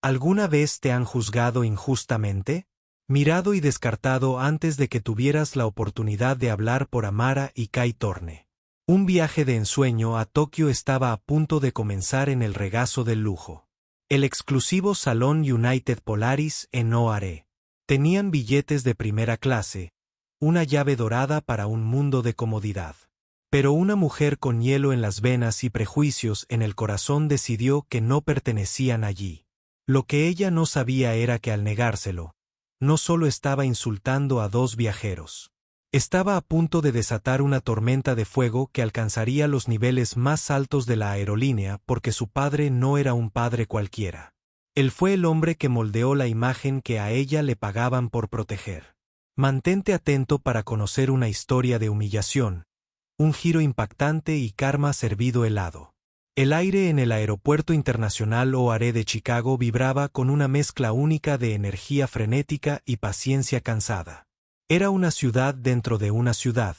¿Alguna vez te han juzgado injustamente? Mirado y descartado antes de que tuvieras la oportunidad de hablar por Amara y Kai Torne. Un viaje de ensueño a Tokio estaba a punto de comenzar en el regazo del lujo. El exclusivo Salón United Polaris en Oare. Tenían billetes de primera clase, una llave dorada para un mundo de comodidad. Pero una mujer con hielo en las venas y prejuicios en el corazón decidió que no pertenecían allí. Lo que ella no sabía era que al negárselo, no solo estaba insultando a dos viajeros. Estaba a punto de desatar una tormenta de fuego que alcanzaría los niveles más altos de la aerolínea porque su padre no era un padre cualquiera. Él fue el hombre que moldeó la imagen que a ella le pagaban por proteger. Mantente atento para conocer una historia de humillación, un giro impactante y karma servido helado. El aire en el Aeropuerto Internacional O'Hare de Chicago vibraba con una mezcla única de energía frenética y paciencia cansada. Era una ciudad dentro de una ciudad,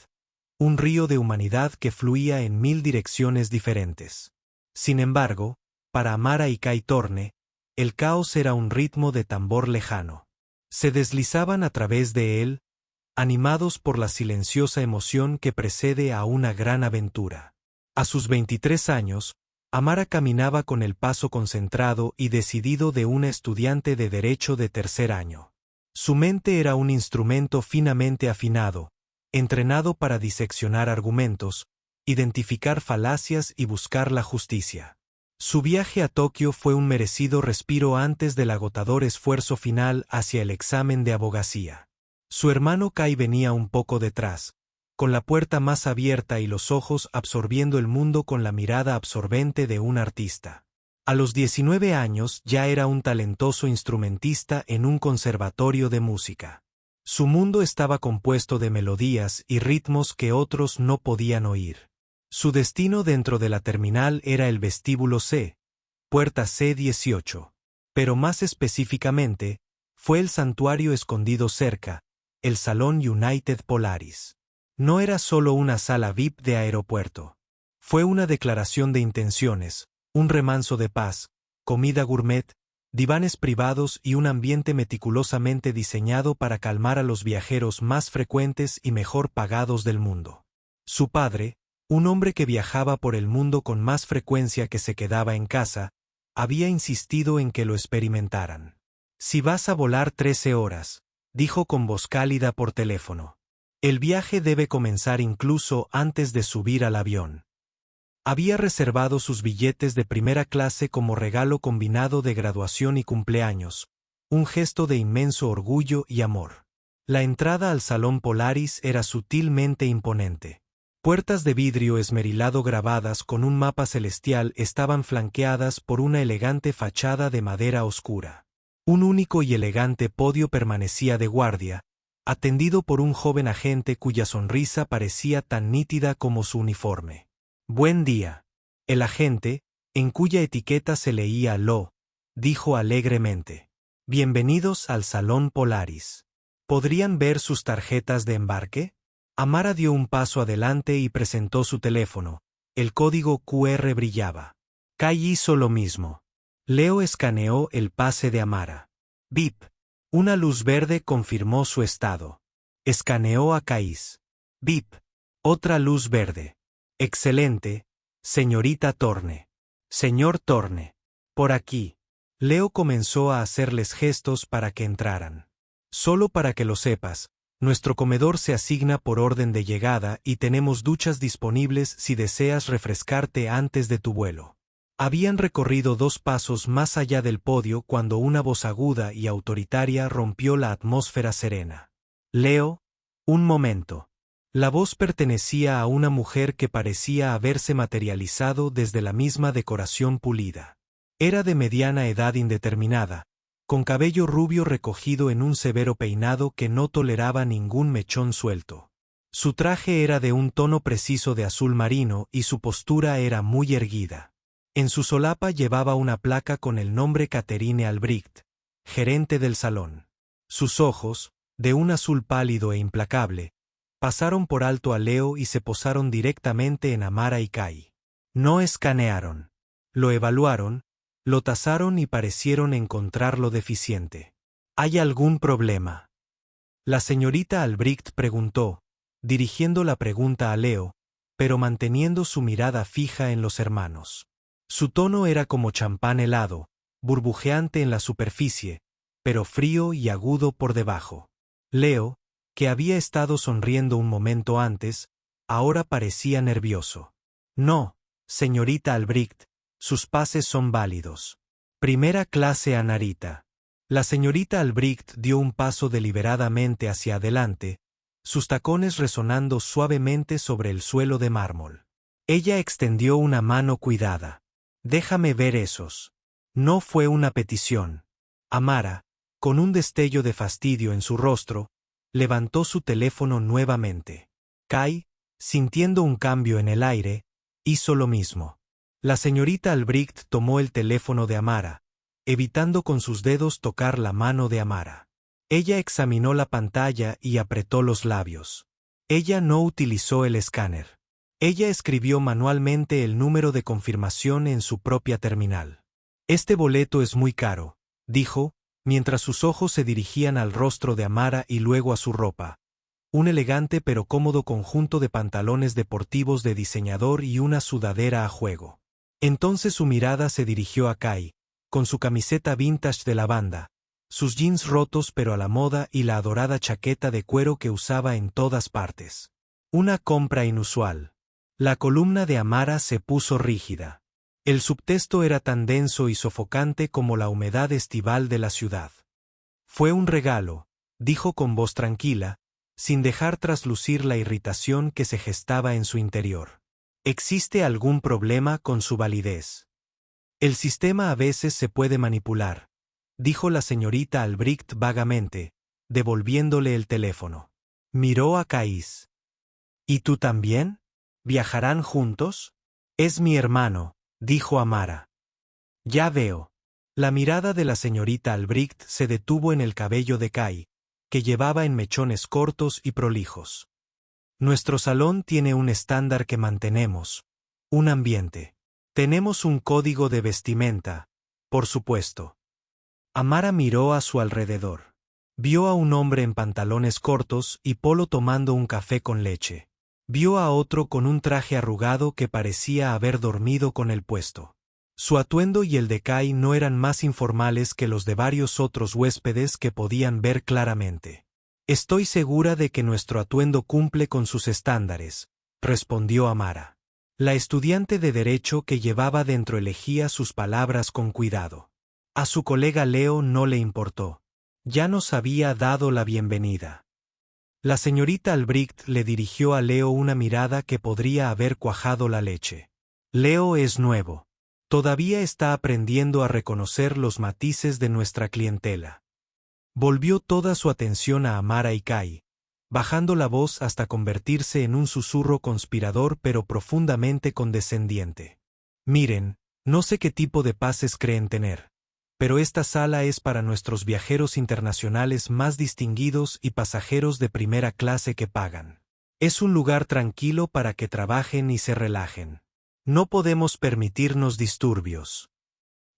un río de humanidad que fluía en 1000 direcciones diferentes. Sin embargo, para Amara y Kai Torne, el caos era un ritmo de tambor lejano. Se deslizaban a través de él, animados por la silenciosa emoción que precede a una gran aventura. A sus 23 años, Amara caminaba con el paso concentrado y decidido de una estudiante de derecho de tercer año. Su mente era un instrumento finamente afinado, entrenado para diseccionar argumentos, identificar falacias y buscar la justicia. Su viaje a Tokio fue un merecido respiro antes del agotador esfuerzo final hacia el examen de abogacía. Su hermano Kai venía un poco detrás, con la puerta más abierta y los ojos absorbiendo el mundo con la mirada absorbente de un artista. A los 19 años ya era un talentoso instrumentista en un conservatorio de música. Su mundo estaba compuesto de melodías y ritmos que otros no podían oír. Su destino dentro de la terminal era el vestíbulo C, puerta C-18. Pero más específicamente, fue el santuario escondido cerca, el Salón United Polaris. No era solo una sala VIP de aeropuerto. Fue una declaración de intenciones, un remanso de paz, comida gourmet, divanes privados y un ambiente meticulosamente diseñado para calmar a los viajeros más frecuentes y mejor pagados del mundo. Su padre, un hombre que viajaba por el mundo con más frecuencia que se quedaba en casa, había insistido en que lo experimentaran. «Si vas a volar 13 horas», dijo con voz cálida por teléfono. «El viaje debe comenzar incluso antes de subir al avión». Había reservado sus billetes de primera clase como regalo combinado de graduación y cumpleaños, un gesto de inmenso orgullo y amor. La entrada al Salón Polaris era sutilmente imponente. Puertas de vidrio esmerilado grabadas con un mapa celestial estaban flanqueadas por una elegante fachada de madera oscura. Un único y elegante podio permanecía de guardia, atendido por un joven agente cuya sonrisa parecía tan nítida como su uniforme. «Buen día». El agente, en cuya etiqueta se leía «Lo», dijo alegremente. «Bienvenidos al Salón Polaris. ¿Podrían ver sus tarjetas de embarque?» Amara dio un paso adelante y presentó su teléfono. El código QR brillaba. Kai hizo lo mismo. Leo escaneó el pase de Amara. «Bip». Una luz verde confirmó su estado. Escaneó a Kais. «Bip». Otra luz verde. «Excelente, señorita Torne». «Señor Torne. Por aquí». Leo comenzó a hacerles gestos para que entraran. «Solo para que lo sepas, nuestro comedor se asigna por orden de llegada y tenemos duchas disponibles si deseas refrescarte antes de tu vuelo». Habían recorrido 2 pasos más allá del podio cuando una voz aguda y autoritaria rompió la atmósfera serena. «Leo, un momento». La voz pertenecía a una mujer que parecía haberse materializado desde la misma decoración pulida. Era de mediana edad indeterminada, con cabello rubio recogido en un severo peinado que no toleraba ningún mechón suelto. Su traje era de un tono preciso de azul marino y su postura era muy erguida. En su solapa llevaba una placa con el nombre Catherine Albrecht, gerente del salón. Sus ojos, de un azul pálido e implacable, pasaron por alto a Leo y se posaron directamente en Amara y Kai. No escanearon. Lo evaluaron, Lo tasaron y parecieron encontrarlo deficiente. ¿Hay algún problema? La señorita Albrecht preguntó, dirigiendo la pregunta a Leo, pero manteniendo su mirada fija en los hermanos. Su tono era como champán helado, burbujeante en la superficie, pero frío y agudo por debajo. Leo, que había estado sonriendo un momento antes, ahora parecía nervioso. No, señorita Albrecht, sus pases son válidos. Primera clase a Narita. La señorita Albrecht dio un paso deliberadamente hacia adelante, sus tacones resonando suavemente sobre el suelo de mármol. Ella extendió una mano cuidada. Déjame ver esos. No fue una petición. Amara, con un destello de fastidio en su rostro, levantó su teléfono nuevamente. Kai, sintiendo un cambio en el aire, hizo lo mismo. La señorita Albrecht tomó el teléfono de Amara, evitando con sus dedos tocar la mano de Amara. Ella examinó la pantalla y apretó los labios. Ella no utilizó el escáner. Ella escribió manualmente el número de confirmación en su propia terminal. Este boleto es muy caro, dijo, mientras sus ojos se dirigían al rostro de Amara y luego a su ropa. Un elegante pero cómodo conjunto de pantalones deportivos de diseñador y una sudadera a juego. Entonces su mirada se dirigió a Kai, con su camiseta vintage de la banda, sus jeans rotos pero a la moda y la adorada chaqueta de cuero que usaba en todas partes. Una compra inusual. La columna de Amara se puso rígida. El subtexto era tan denso y sofocante como la humedad estival de la ciudad. Fue un regalo, dijo con voz tranquila, sin dejar traslucir la irritación que se gestaba en su interior. ¿Existe algún problema con su validez? El sistema a veces se puede manipular, dijo la señorita Albrecht vagamente, devolviéndole el teléfono. Miró a Kais. ¿Y tú también? ¿Viajarán juntos? Es mi hermano, dijo Amara. Ya veo. La mirada de la señorita Albrecht se detuvo en el cabello de Kai, que llevaba en mechones cortos y prolijos. Nuestro salón tiene un estándar que mantenemos, un ambiente. Tenemos un código de vestimenta, por supuesto. Amara miró a su alrededor. Vio a un hombre en pantalones cortos y polo tomando un café con leche. Vio a otro con un traje arrugado que parecía haber dormido con el puesto. Su atuendo y el de Kai no eran más informales que los de varios otros huéspedes que podían ver claramente. Estoy segura de que nuestro atuendo cumple con sus estándares, respondió Amara. La estudiante de Derecho que llevaba dentro elegía sus palabras con cuidado. A su colega Leo no le importó. Ya nos había dado la bienvenida. La señorita Albrecht le dirigió a Leo una mirada que podría haber cuajado la leche. Leo es nuevo. Todavía está aprendiendo a reconocer los matices de nuestra clientela. Volvió toda su atención a Amara y Kai, bajando la voz hasta convertirse en un susurro conspirador pero profundamente condescendiente. Miren, no sé qué tipo de pases creen tener, pero esta sala es para nuestros viajeros internacionales más distinguidos y pasajeros de primera clase que pagan. Es un lugar tranquilo para que trabajen y se relajen. No podemos permitirnos disturbios.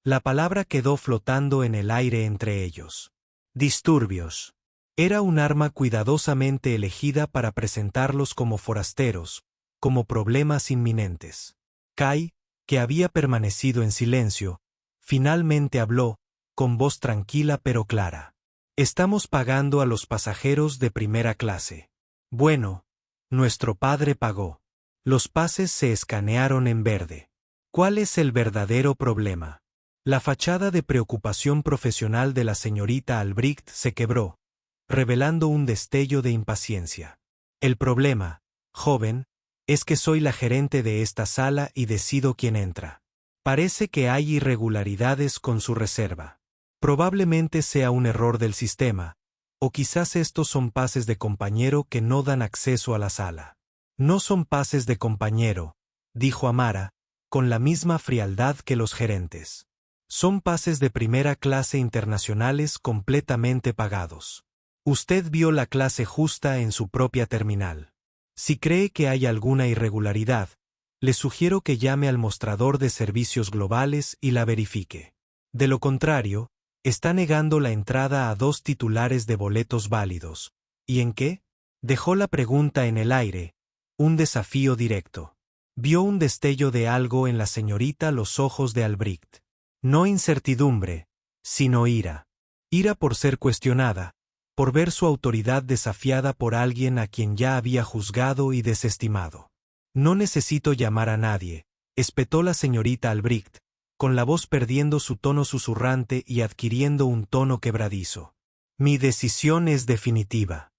La palabra quedó flotando en el aire entre ellos. Disturbios. Era un arma cuidadosamente elegida para presentarlos como forasteros, como problemas inminentes. Kai, que había permanecido en silencio, finalmente habló, con voz tranquila pero clara. Estamos pagando a los pasajeros de primera clase. Bueno, nuestro padre pagó. Los pases se escanearon en verde. ¿Cuál es el verdadero problema? La fachada de preocupación profesional de la señorita Albrecht se quebró, revelando un destello de impaciencia. El problema, joven, es que soy la gerente de esta sala y decido quién entra. Parece que hay irregularidades con su reserva. Probablemente sea un error del sistema, o quizás estos son pases de compañero que no dan acceso a la sala. No son pases de compañero, dijo Amara, con la misma frialdad que los gerentes. Son pases de primera clase internacionales completamente pagados. Usted vio la clase justa en su propia terminal. Si cree que hay alguna irregularidad, Le sugiero que llame al mostrador de servicios globales y la verifique. De lo contrario, está negando la entrada a 2 titulares de boletos válidos. ¿Y en qué? Dejó la pregunta en el aire, un desafío directo. Vio un destello de algo en la señorita los ojos de Albrecht. No incertidumbre, sino ira. Ira por ser cuestionada, por ver su autoridad desafiada por alguien a quien ya había juzgado y desestimado. No necesito llamar a nadie, espetó la señorita Albrecht, con la voz perdiendo su tono susurrante y adquiriendo un tono quebradizo. Mi decisión es definitiva.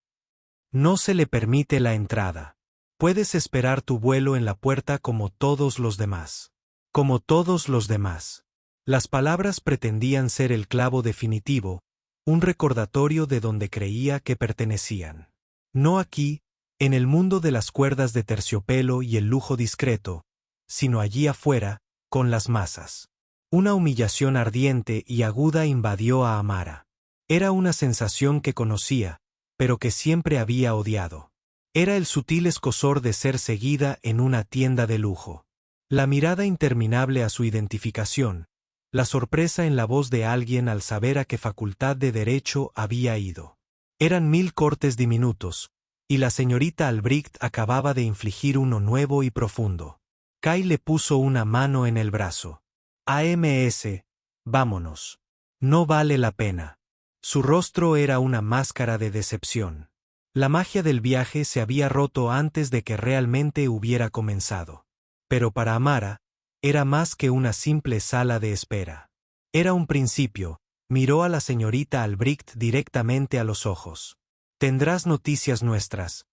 No se le permite la entrada. Puedes esperar tu vuelo en la puerta como todos los demás. Como todos los demás. Las palabras pretendían ser el clavo definitivo, un recordatorio de donde creía que pertenecían. No aquí, en el mundo de las cuerdas de terciopelo y el lujo discreto, sino allí afuera, con las masas. Una humillación ardiente y aguda invadió a Amara. Era una sensación que conocía, pero que siempre había odiado. Era el sutil escozor de ser seguida en una tienda de lujo. La mirada interminable a su identificación, la sorpresa en la voz de alguien al saber a qué facultad de derecho había ido. Eran 1000 cortes diminutos, y la señorita Albrecht acababa de infligir uno nuevo y profundo. Kai le puso una mano en el brazo. AMS, vámonos. No vale la pena. Su rostro era una máscara de decepción. La magia del viaje se había roto antes de que realmente hubiera comenzado. Pero para Amara, era más que una simple sala de espera. Era un principio. Miró a la señorita Albrecht directamente a los ojos. Tendrás noticias nuestras,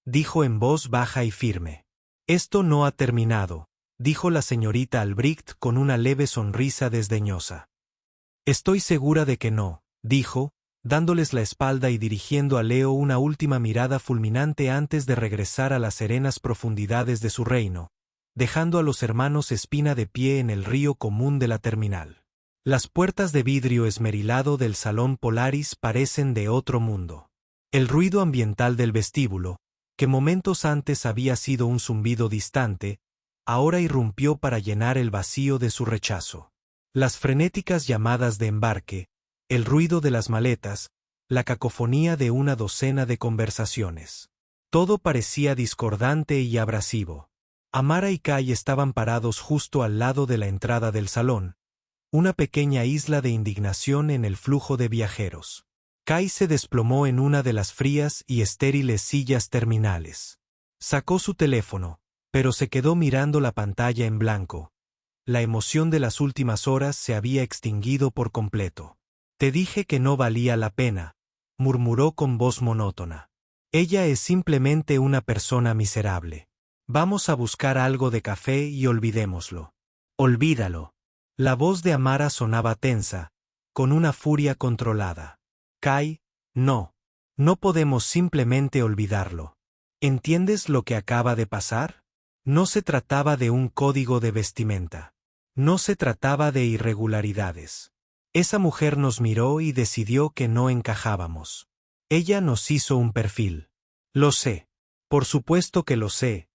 dijo en voz baja y firme. Esto no ha terminado, dijo la señorita Albrecht con una leve sonrisa desdeñosa. Estoy segura de que no, dijo, dándoles la espalda y dirigiendo a Leo una última mirada fulminante antes de regresar a las serenas profundidades de su reino, dejando a los hermanos Espina de pie en el río común de la terminal. Las puertas de vidrio esmerilado del salón Polaris parecen de otro mundo. El ruido ambiental del vestíbulo, que momentos antes había sido un zumbido distante, ahora irrumpió para llenar el vacío de su rechazo. Las frenéticas llamadas de embarque, el ruido de las maletas, la cacofonía de una docena de conversaciones. Todo parecía discordante y abrasivo. Amara y Kai estaban parados justo al lado de la entrada del salón, una pequeña isla de indignación en el flujo de viajeros. Kai se desplomó en una de las frías y estériles sillas terminales. Sacó su teléfono, pero se quedó mirando la pantalla en blanco. La emoción de las últimas horas se había extinguido por completo. Te dije que no valía la pena, murmuró con voz monótona. Ella es simplemente una persona miserable. Vamos a buscar algo de café y olvidémoslo. Olvídalo. La voz de Amara sonaba tensa, con una furia controlada. Kai, no. No podemos simplemente olvidarlo. ¿Entiendes lo que acaba de pasar? No se trataba de un código de vestimenta. No se trataba de irregularidades. Esa mujer nos miró y decidió que no encajábamos. Ella nos hizo un perfil. Lo sé. Por supuesto que lo sé.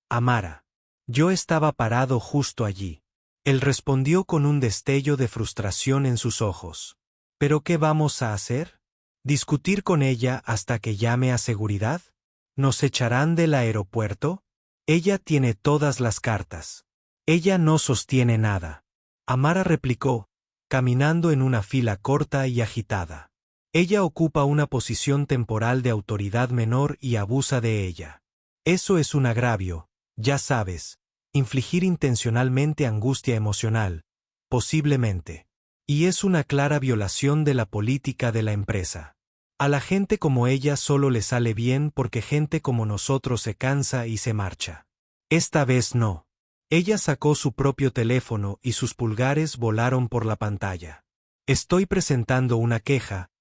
Amara. Yo estaba parado justo allí. Él respondió con un destello de frustración en sus ojos. ¿Pero qué vamos a hacer? ¿Discutir con ella hasta que llame a seguridad? ¿Nos echarán del aeropuerto? Ella tiene todas las cartas. Ella no sostiene nada. Amara replicó, caminando en una fila corta y agitada. Ella ocupa una posición temporal de autoridad menor y abusa de ella. Eso es un agravio, ya sabes, infligir intencionalmente angustia emocional, posiblemente. Y es una clara violación de la política de la empresa. A la gente como ella solo le sale bien porque gente como nosotros se cansa y se marcha. Esta vez no. Ella sacó su propio teléfono y sus pulgares volaron por la pantalla. Estoy presentando una queja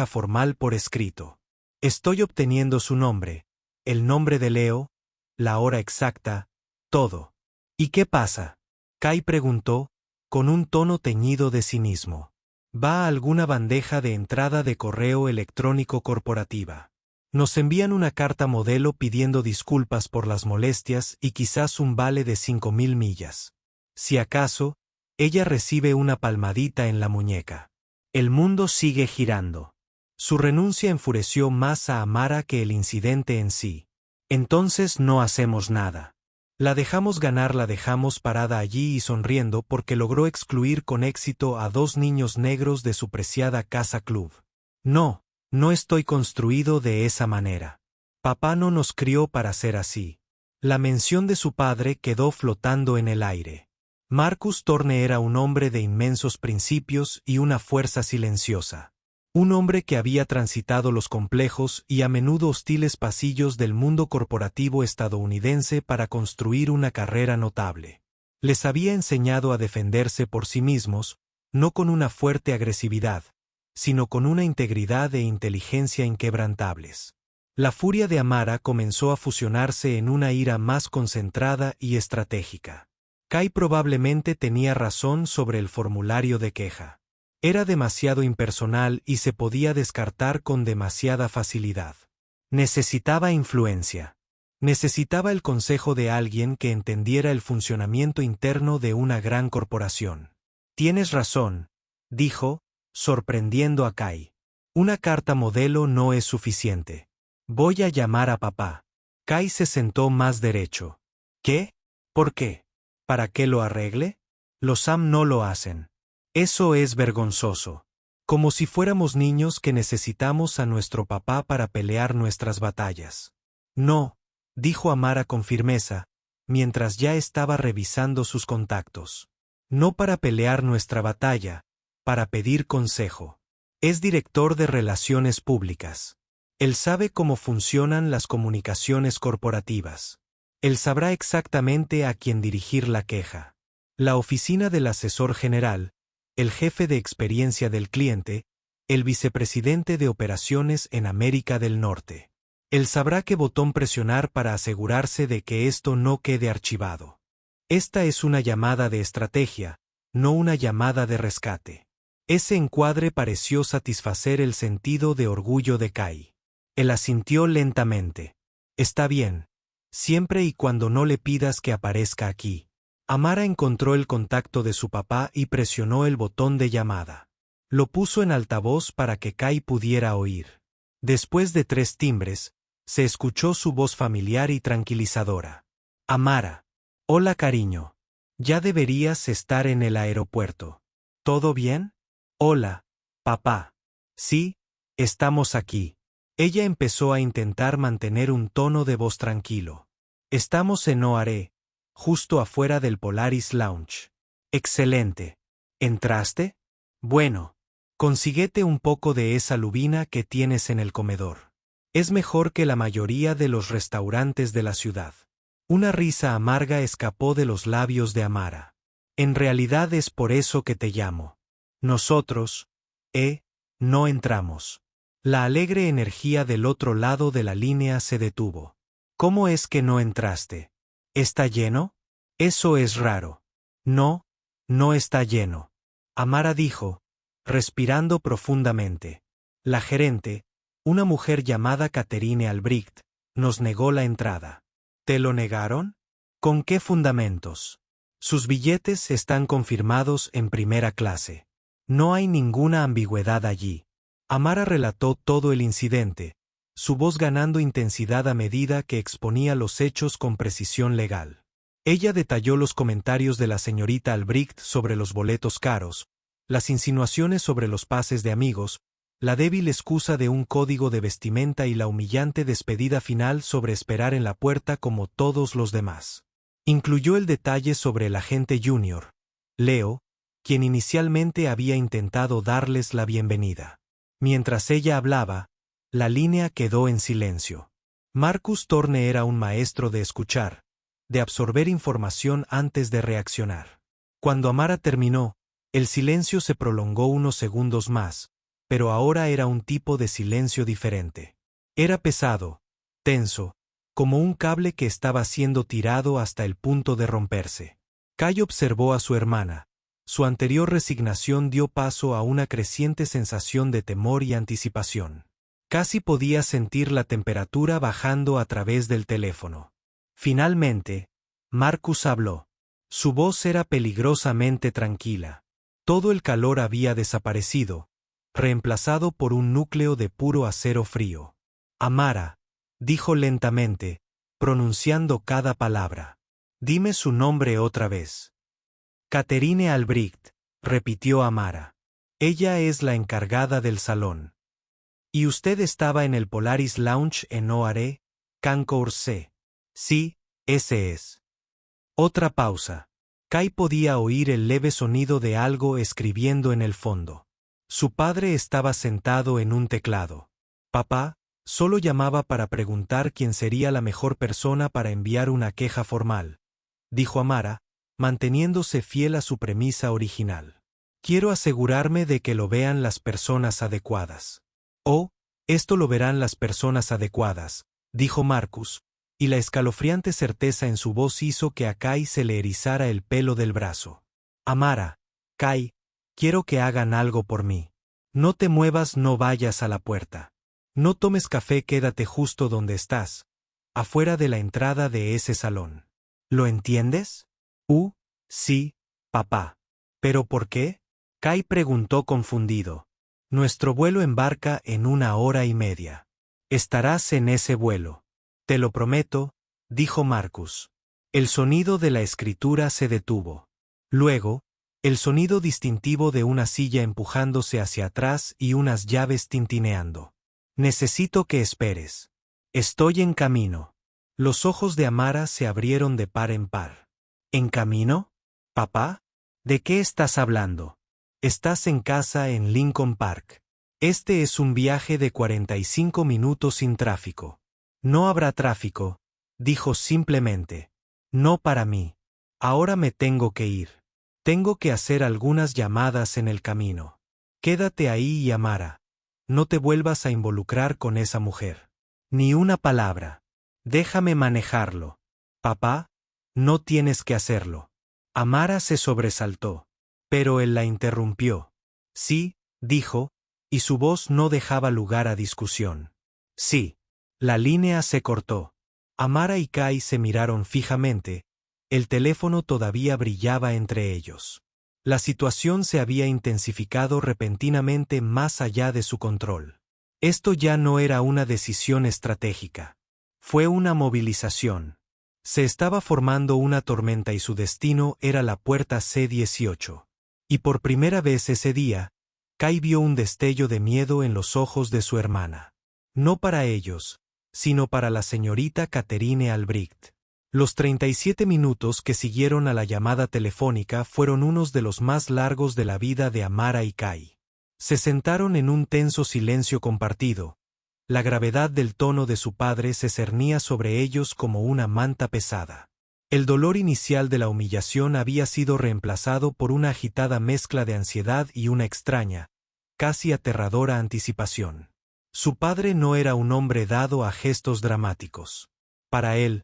formal por escrito. Estoy obteniendo su nombre, el nombre de Leo, la hora exacta, todo. ¿Y qué pasa? Kai preguntó, con un tono teñido de cinismo. Va a alguna bandeja de entrada de correo electrónico corporativa. Nos envían una carta modelo pidiendo disculpas por las molestias y quizás un vale de 5.000 millas. Si acaso, ella recibe una palmadita en la muñeca. El mundo sigue girando. Su renuncia enfureció más a Amara que el incidente en sí. Entonces no hacemos nada. La dejamos ganar, la dejamos parada allí y sonriendo porque logró excluir con éxito a 2 niños negros de su preciada casa club. No, no estoy construido de esa manera. Papá no nos crió para ser así. La mención de su padre quedó flotando en el aire. Marcus Thorne era un hombre de inmensos principios y una fuerza silenciosa. Un hombre que había transitado los complejos y a menudo hostiles pasillos del mundo corporativo estadounidense para construir una carrera notable. Les había enseñado a defenderse por sí mismos, no con una fuerte agresividad, sino con una integridad e inteligencia inquebrantables. La furia de Amara comenzó a fusionarse en una ira más concentrada y estratégica. Kai probablemente tenía razón sobre el formulario de queja. Era demasiado impersonal y se podía descartar con demasiada facilidad. Necesitaba influencia. Necesitaba el consejo de alguien que entendiera el funcionamiento interno de una gran corporación. Tienes razón, dijo, sorprendiendo a Kai. Una carta modelo no es suficiente. Voy a llamar a papá. Kai se sentó más derecho. ¿Qué? ¿Por qué? ¿Para qué lo arregle? Los Sam no lo hacen. Eso es vergonzoso. Como si fuéramos niños que necesitamos a nuestro papá para pelear nuestras batallas. No, dijo Amara con firmeza, mientras ya estaba revisando sus contactos. No para pelear nuestra batalla, para pedir consejo. Es director de relaciones públicas. Él sabe cómo funcionan las comunicaciones corporativas. Él sabrá exactamente a quién dirigir la queja. La oficina del asesor general, el jefe de experiencia del cliente, el vicepresidente de operaciones en América del Norte. Él sabrá qué botón presionar para asegurarse de que esto no quede archivado. Esta es una llamada de estrategia, no una llamada de rescate. Ese encuadre pareció satisfacer el sentido de orgullo de Kai. Él asintió lentamente. Está bien. Siempre y cuando no le pidas que aparezca aquí. Amara encontró el contacto de su papá y presionó el botón de llamada. Lo puso en altavoz para que Kai pudiera oír. Después de 3 timbres, se escuchó su voz familiar y tranquilizadora. Amara. Hola cariño. Ya deberías estar en el aeropuerto. ¿Todo bien? Hola, papá. Sí, estamos aquí. Ella empezó a intentar mantener un tono de voz tranquilo. Estamos en Oare, justo afuera del Polaris Lounge. Excelente. ¿Entraste? Bueno, consíguete un poco de esa lubina que tienes en el comedor. Es mejor que la mayoría de los restaurantes de la ciudad. Una risa amarga escapó de los labios de Amara. En realidad es por eso que te llamo. Nosotros, no entramos. La alegre energía del otro lado de la línea se detuvo. ¿Cómo es que no entraste? ¿Está lleno? Eso es raro. No, no está lleno. Amara dijo, respirando profundamente. La gerente, una mujer llamada Catherine Albrecht, nos negó la entrada. ¿Te lo negaron? ¿Con qué fundamentos? Sus billetes están confirmados en primera clase. No hay ninguna ambigüedad allí. Amara relató todo el incidente, su voz ganando intensidad a medida que exponía los hechos con precisión legal. Ella detalló los comentarios de la señorita Albrecht sobre los boletos caros, las insinuaciones sobre los pases de amigos, la débil excusa de un código de vestimenta y la humillante despedida final sobre esperar en la puerta como todos los demás. Incluyó el detalle sobre el agente junior, Leo, quien inicialmente había intentado darles la bienvenida. Mientras ella hablaba, la línea quedó en silencio. Marcus Thorne era un maestro de escuchar, de absorber información antes de reaccionar. Cuando Amara terminó, el silencio se prolongó unos segundos más, pero ahora era un tipo de silencio diferente. Era pesado, tenso, como un cable que estaba siendo tirado hasta el punto de romperse. Kai observó a su hermana. Su anterior resignación dio paso a una creciente sensación de temor y anticipación. Casi podía sentir la temperatura bajando a través del teléfono. Finalmente, Marcus habló. Su voz era peligrosamente tranquila. Todo el calor había desaparecido, reemplazado por un núcleo de puro acero frío. Amara, dijo lentamente, pronunciando cada palabra. Dime su nombre otra vez. Catherine Albrecht, repitió Amara. Ella es la encargada del salón. ¿Y usted estaba en el Polaris Lounge en Oare, Cancourse? Sí, ese es. Otra pausa. Kai podía oír el leve sonido de algo escribiendo en el fondo. Su padre estaba sentado en un teclado. Papá, solo llamaba para preguntar quién sería la mejor persona para enviar una queja formal, dijo Amara, manteniéndose fiel a su premisa original. Quiero asegurarme de que lo vean las personas adecuadas. Oh, esto lo verán las personas adecuadas, dijo Marcus, y la escalofriante certeza en su voz hizo que a Kai se le erizara el pelo del brazo. Amara, Kai, quiero que hagan algo por mí. No te muevas, no vayas a la puerta. No tomes café, quédate justo donde estás, afuera de la entrada de ese salón. ¿Lo entiendes? Sí, papá. ¿Pero por qué? Kai preguntó confundido. Nuestro vuelo embarca en 1 hora y media. Estarás en ese vuelo. Te lo prometo, dijo Marcus. El sonido de la escritura se detuvo. Luego, el sonido distintivo de una silla empujándose hacia atrás y unas llaves tintineando. Necesito que esperes. Estoy en camino. Los ojos de Amara se abrieron de par en par. ¿En camino? ¿Papá? ¿De qué estás hablando? Estás en casa en Lincoln Park. Este es un viaje de 45 minutos sin tráfico. No habrá tráfico, dijo simplemente. No para mí. Ahora me tengo que ir. Tengo que hacer algunas llamadas en el camino. Quédate ahí y Amara. No te vuelvas a involucrar con esa mujer. Ni una palabra. Déjame manejarlo. Papá, no tienes que hacerlo. Amara se sobresaltó, pero él la interrumpió. Sí, dijo, y su voz no dejaba lugar a discusión. Sí. La línea se cortó. Amara y Kai se miraron fijamente. El teléfono todavía brillaba entre ellos. La situación se había intensificado repentinamente más allá de su control. Esto ya no era una decisión estratégica. Fue una movilización. Se estaba formando una tormenta y su destino era la puerta C-18. Y por primera vez ese día, Kai vio un destello de miedo en los ojos de su hermana. No para ellos, sino para la señorita Catherine Albrecht. Los 37 minutos que siguieron a la llamada telefónica fueron unos de los más largos de la vida de Amara y Kai. Se sentaron en un tenso silencio compartido. La gravedad del tono de su padre se cernía sobre ellos como una manta pesada. El dolor inicial de la humillación había sido reemplazado por una agitada mezcla de ansiedad y una extraña, casi aterradora anticipación. Su padre no era un hombre dado a gestos dramáticos. Para él,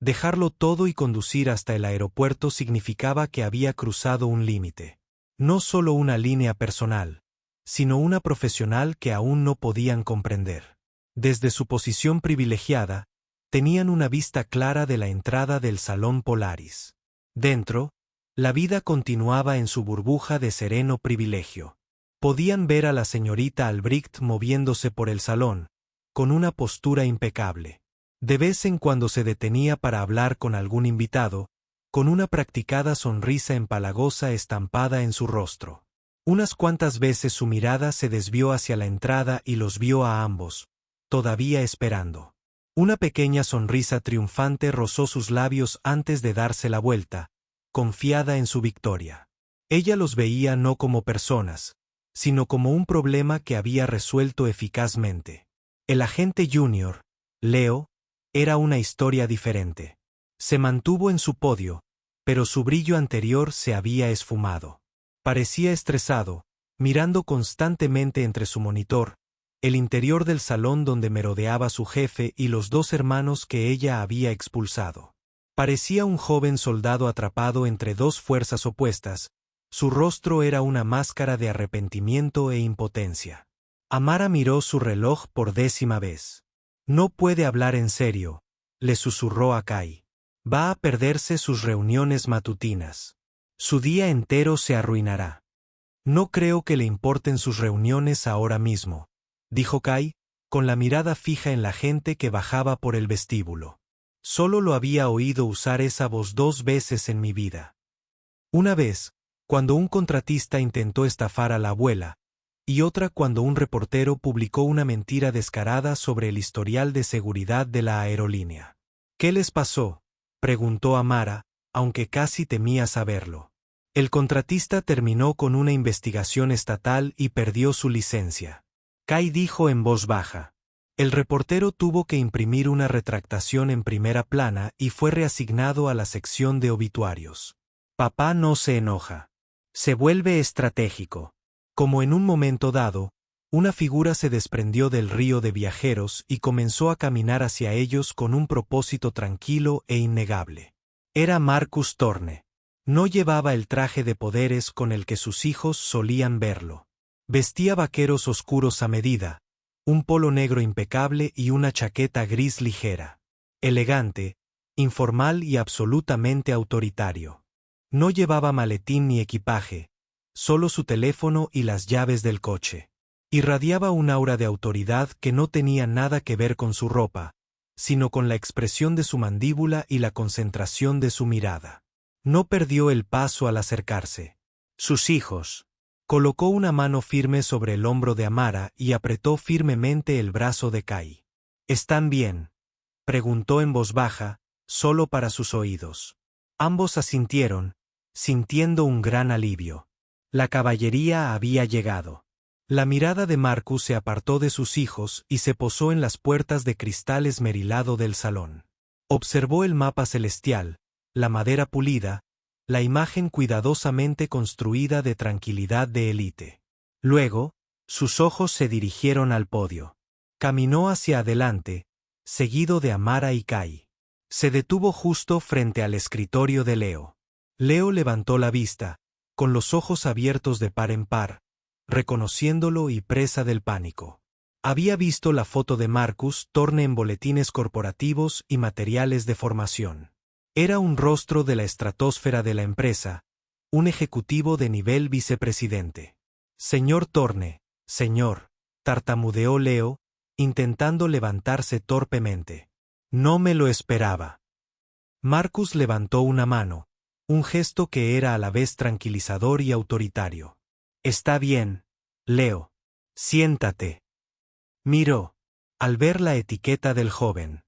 dejarlo todo y conducir hasta el aeropuerto significaba que había cruzado un límite. No solo una línea personal, sino una profesional que aún no podían comprender. Desde su posición privilegiada, tenían una vista clara de la entrada del Salón Polaris. Dentro, la vida continuaba en su burbuja de sereno privilegio. Podían ver a la señorita Albrecht moviéndose por el salón, con una postura impecable. De vez en cuando se detenía para hablar con algún invitado, con una practicada sonrisa empalagosa estampada en su rostro. Unas cuantas veces su mirada se desvió hacia la entrada y los vio a ambos, todavía esperando. Una pequeña sonrisa triunfante rozó sus labios antes de darse la vuelta, confiada en su victoria. Ella los veía no como personas, sino como un problema que había resuelto eficazmente. El agente junior, Leo, era una historia diferente. Se mantuvo en su podio, pero su brillo anterior se había esfumado. Parecía estresado, mirando constantemente entre su monitor, el interior del salón donde merodeaba su jefe y los 2 hermanos que ella había expulsado. Parecía un joven soldado atrapado entre 2 fuerzas opuestas. Su rostro era una máscara de arrepentimiento e impotencia. Amara miró su reloj por 10ª vez. No puede hablar en serio, le susurró a Kai. Va a perderse sus reuniones matutinas. Su día entero se arruinará. No creo que le importen sus reuniones ahora mismo, dijo Kai, con la mirada fija en la gente que bajaba por el vestíbulo. Solo lo había oído usar esa voz 2 veces en mi vida. Una vez, cuando un contratista intentó estafar a la abuela, y otra cuando un reportero publicó una mentira descarada sobre el historial de seguridad de la aerolínea. ¿Qué les pasó?, preguntó Amara, aunque casi temía saberlo. El contratista terminó con una investigación estatal y perdió su licencia. Kai dijo en voz baja. El reportero tuvo que imprimir una retractación en primera plana y fue reasignado a la sección de obituarios. Papá no se enoja. Se vuelve estratégico. Como en un momento dado, una figura se desprendió del río de viajeros y comenzó a caminar hacia ellos con un propósito tranquilo e innegable. Era Marcus Thorne. No llevaba el traje de poderes con el que sus hijos solían verlo. Vestía vaqueros oscuros a medida, un polo negro impecable y una chaqueta gris ligera. Elegante, informal y absolutamente autoritario. No llevaba maletín ni equipaje, solo su teléfono y las llaves del coche. Irradiaba un aura de autoridad que no tenía nada que ver con su ropa, sino con la expresión de su mandíbula y la concentración de su mirada. No perdió el paso al acercarse. Sus hijos. Colocó una mano firme sobre el hombro de Amara y apretó firmemente el brazo de Kai. ¿Están bien?, preguntó en voz baja, solo para sus oídos. Ambos asintieron, sintiendo un gran alivio. La caballería había llegado. La mirada de Marcus se apartó de sus hijos y se posó en las puertas de cristal esmerilado del salón. Observó el mapa celestial, la madera pulida, la imagen cuidadosamente construida de tranquilidad de élite. Luego, sus ojos se dirigieron al podio. Caminó hacia adelante, seguido de Amara y Kai. Se detuvo justo frente al escritorio de Leo. Leo levantó la vista, con los ojos abiertos de par en par, reconociéndolo y presa del pánico. Había visto la foto de Marcus Thorne en boletines corporativos y materiales de formación. Era un rostro de la estratosfera de la empresa, un ejecutivo de nivel vicepresidente. Señor Thorne, señor, tartamudeó Leo, intentando levantarse torpemente. No me lo esperaba. Marcus levantó una mano, un gesto que era a la vez tranquilizador y autoritario. Está bien, Leo. Siéntate. Miró. Al ver la etiqueta del joven.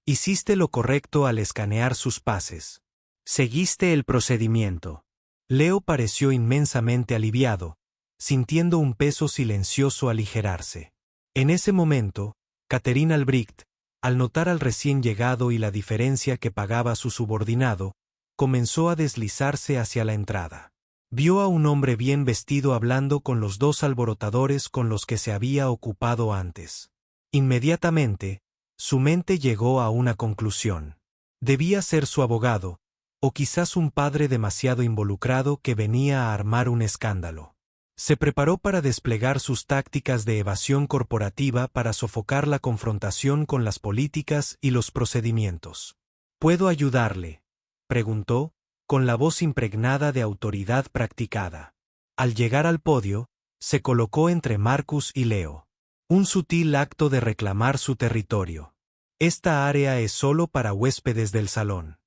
Hiciste lo correcto al escanear sus pases. Seguiste el procedimiento. Leo pareció inmensamente aliviado, sintiendo un peso silencioso aligerarse. En ese momento, Catherine Albrecht, al notar al recién llegado y la diferencia que pagaba su subordinado, comenzó a deslizarse hacia la entrada. Vio a un hombre bien vestido hablando con los 2 alborotadores con los que se había ocupado antes. Inmediatamente, su mente llegó a una conclusión. Debía ser su abogado, o quizás un padre demasiado involucrado que venía a armar un escándalo. Se preparó para desplegar sus tácticas de evasión corporativa para sofocar la confrontación con las políticas y los procedimientos. ¿Puedo ayudarle?, preguntó, con la voz impregnada de autoridad practicada. Al llegar al podio, se colocó entre Marcus y Leo. Un sutil acto de reclamar su territorio. Esta área es solo para huéspedes del salón.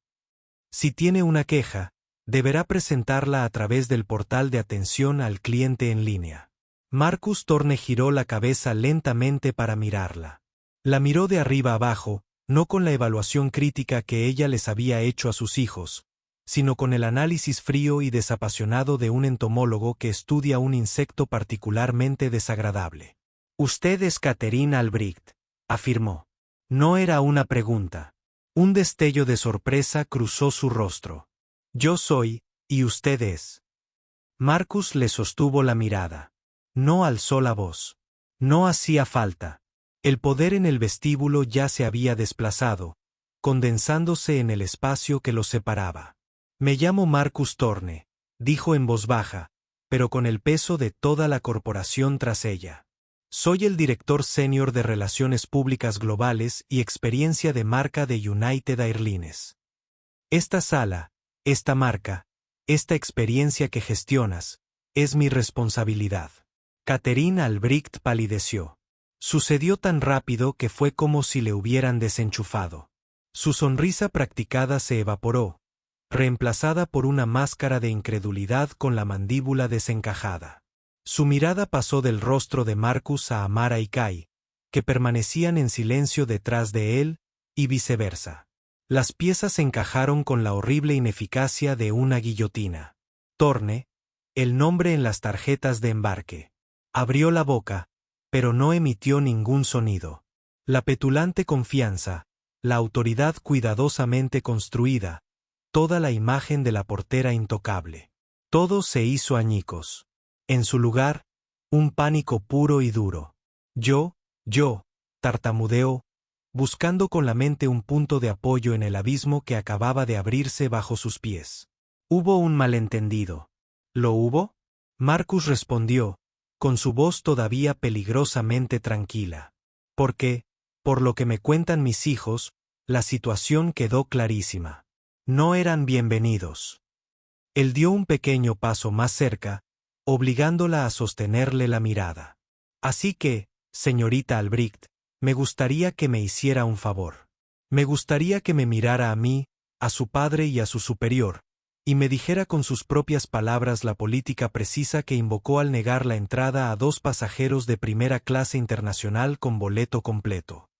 Si tiene una queja, deberá presentarla a través del portal de atención al cliente en línea. Marcus Thorne giró la cabeza lentamente para mirarla. La miró de arriba abajo, no con la evaluación crítica que ella les había hecho a sus hijos, sino con el análisis frío y desapasionado de un entomólogo que estudia un insecto particularmente desagradable. Usted es Catherine Albrecht, afirmó. No era una pregunta. Un destello de sorpresa cruzó su rostro. Yo soy, y usted es. Marcus le sostuvo la mirada. No alzó la voz. No hacía falta. El poder en el vestíbulo ya se había desplazado, condensándose en el espacio que los separaba. Me llamo Marcus Thorne, dijo en voz baja, pero con el peso de toda la corporación tras ella. Soy el director senior de Relaciones Públicas Globales y Experiencia de Marca de United Airlines. Esta sala, esta marca, esta experiencia que gestionas, es mi responsabilidad. Catherine Albrecht palideció. Sucedió tan rápido que fue como si le hubieran desenchufado. Su sonrisa practicada se evaporó, reemplazada por una máscara de incredulidad con la mandíbula desencajada. Su mirada pasó del rostro de Marcus a Amara y Kai, que permanecían en silencio detrás de él, y viceversa. Las piezas encajaron con la horrible ineficacia de una guillotina. Thorne, el nombre en las tarjetas de embarque. Abrió la boca, pero no emitió ningún sonido. La petulante confianza, la autoridad cuidadosamente construida, toda la imagen de la portera intocable. Todo se hizo añicos. En su lugar, un pánico puro y duro. Yo, tartamudeó, buscando con la mente un punto de apoyo en el abismo que acababa de abrirse bajo sus pies. Hubo un malentendido. ¿Lo hubo? Marcus respondió, con su voz todavía peligrosamente tranquila. Porque, por lo que me cuentan mis hijos, la situación quedó clarísima. No eran bienvenidos. Él dio un pequeño paso más cerca, obligándola a sostenerle la mirada. Así que, señorita Albrecht, me gustaría que me hiciera un favor. Me gustaría que me mirara a mí, a su padre y a su superior, y me dijera con sus propias palabras la política precisa que invocó al negar la entrada a 2 pasajeros de primera clase internacional con boleto completo.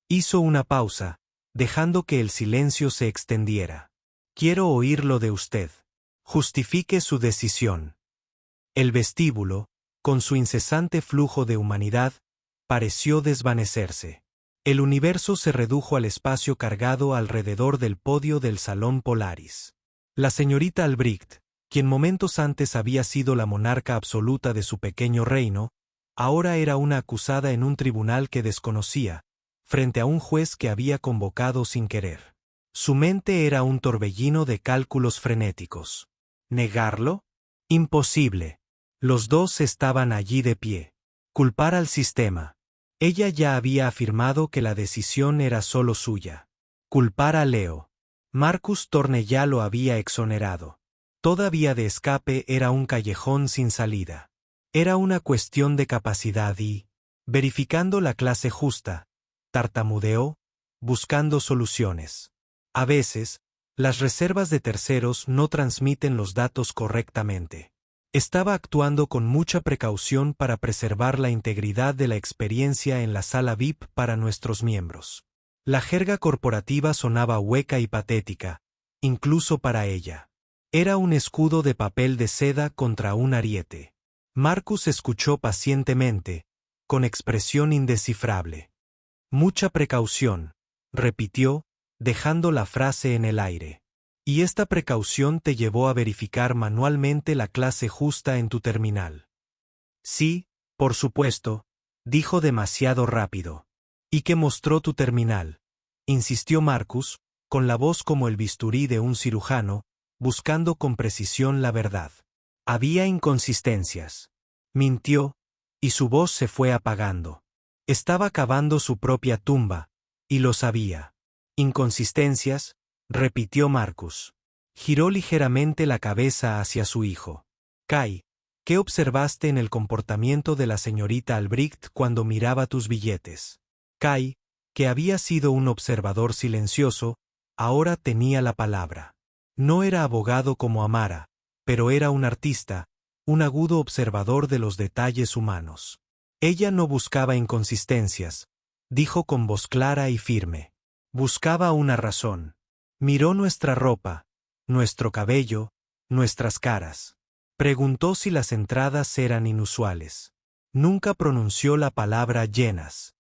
Hizo una pausa, dejando que el silencio se extendiera. Quiero oírlo de usted. Justifique su decisión. El vestíbulo, con su incesante flujo de humanidad, pareció desvanecerse. El universo se redujo al espacio cargado alrededor del podio del Salón Polaris. La señorita Albrecht, quien momentos antes había sido la monarca absoluta de su pequeño reino, ahora era una acusada en un tribunal que desconocía, frente a un juez que había convocado sin querer. Su mente era un torbellino de cálculos frenéticos. ¿Negarlo? Imposible. Los dos estaban allí de pie. Culpar al sistema. Ella ya había afirmado que la decisión era solo suya. Culpar a Leo. Marcus Thorne ya lo había exonerado. Toda vía de escape era un callejón sin salida. Era una cuestión de capacidad y, verificando la clase justa, tartamudeó, buscando soluciones. A veces, las reservas de terceros no transmiten los datos correctamente. Estaba actuando con mucha precaución para preservar la integridad de la experiencia en la sala VIP para nuestros miembros. La jerga corporativa sonaba hueca y patética, incluso para ella. Era un escudo de papel de seda contra un ariete. Marcus escuchó pacientemente, con expresión indescifrable. Mucha precaución, repitió, dejando la frase en el aire. Y esta precaución te llevó a verificar manualmente la clase justa en tu terminal. Sí, por supuesto, dijo demasiado rápido. ¿Y qué mostró tu terminal? Insistió Marcus, con la voz como el bisturí de un cirujano, buscando con precisión la verdad. Había inconsistencias. Mintió, y su voz se fue apagando. Estaba cavando su propia tumba, y lo sabía. Inconsistencias, repitió Marcus. Giró ligeramente la cabeza hacia su hijo. Kai, ¿qué observaste en el comportamiento de la señorita Albrecht cuando miraba tus billetes? Kai, que había sido un observador silencioso, ahora tenía la palabra. No era abogado como Amara, pero era un artista, un agudo observador de los detalles humanos. Ella no buscaba inconsistencias, dijo con voz clara y firme. Buscaba una razón. Miró nuestra ropa, nuestro cabello, nuestras caras. Preguntó si las entradas eran inusuales. Nunca pronunció la palabra llenas.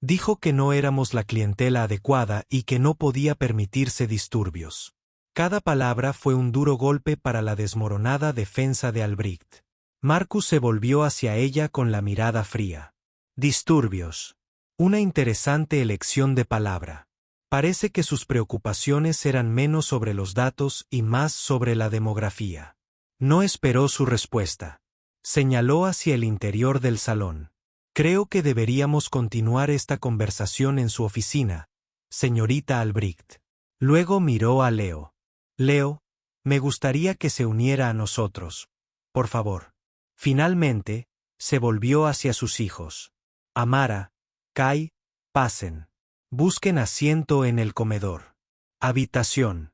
Dijo que no éramos la clientela adecuada y que no podía permitirse disturbios. Cada palabra fue un duro golpe para la desmoronada defensa de Albrecht. Marcus se volvió hacia ella con la mirada fría. Disturbios. Una interesante elección de palabra. Parece que sus preocupaciones eran menos sobre los datos y más sobre la demografía. No esperó su respuesta. Señaló hacia el interior del salón. Creo que deberíamos continuar esta conversación en su oficina, señorita Albrecht. Luego miró a Leo. Leo, me gustaría que se uniera a nosotros. Por favor. Finalmente, se volvió hacia sus hijos. Amara, Kai, pasen. Busquen asiento en el comedor. Habitación.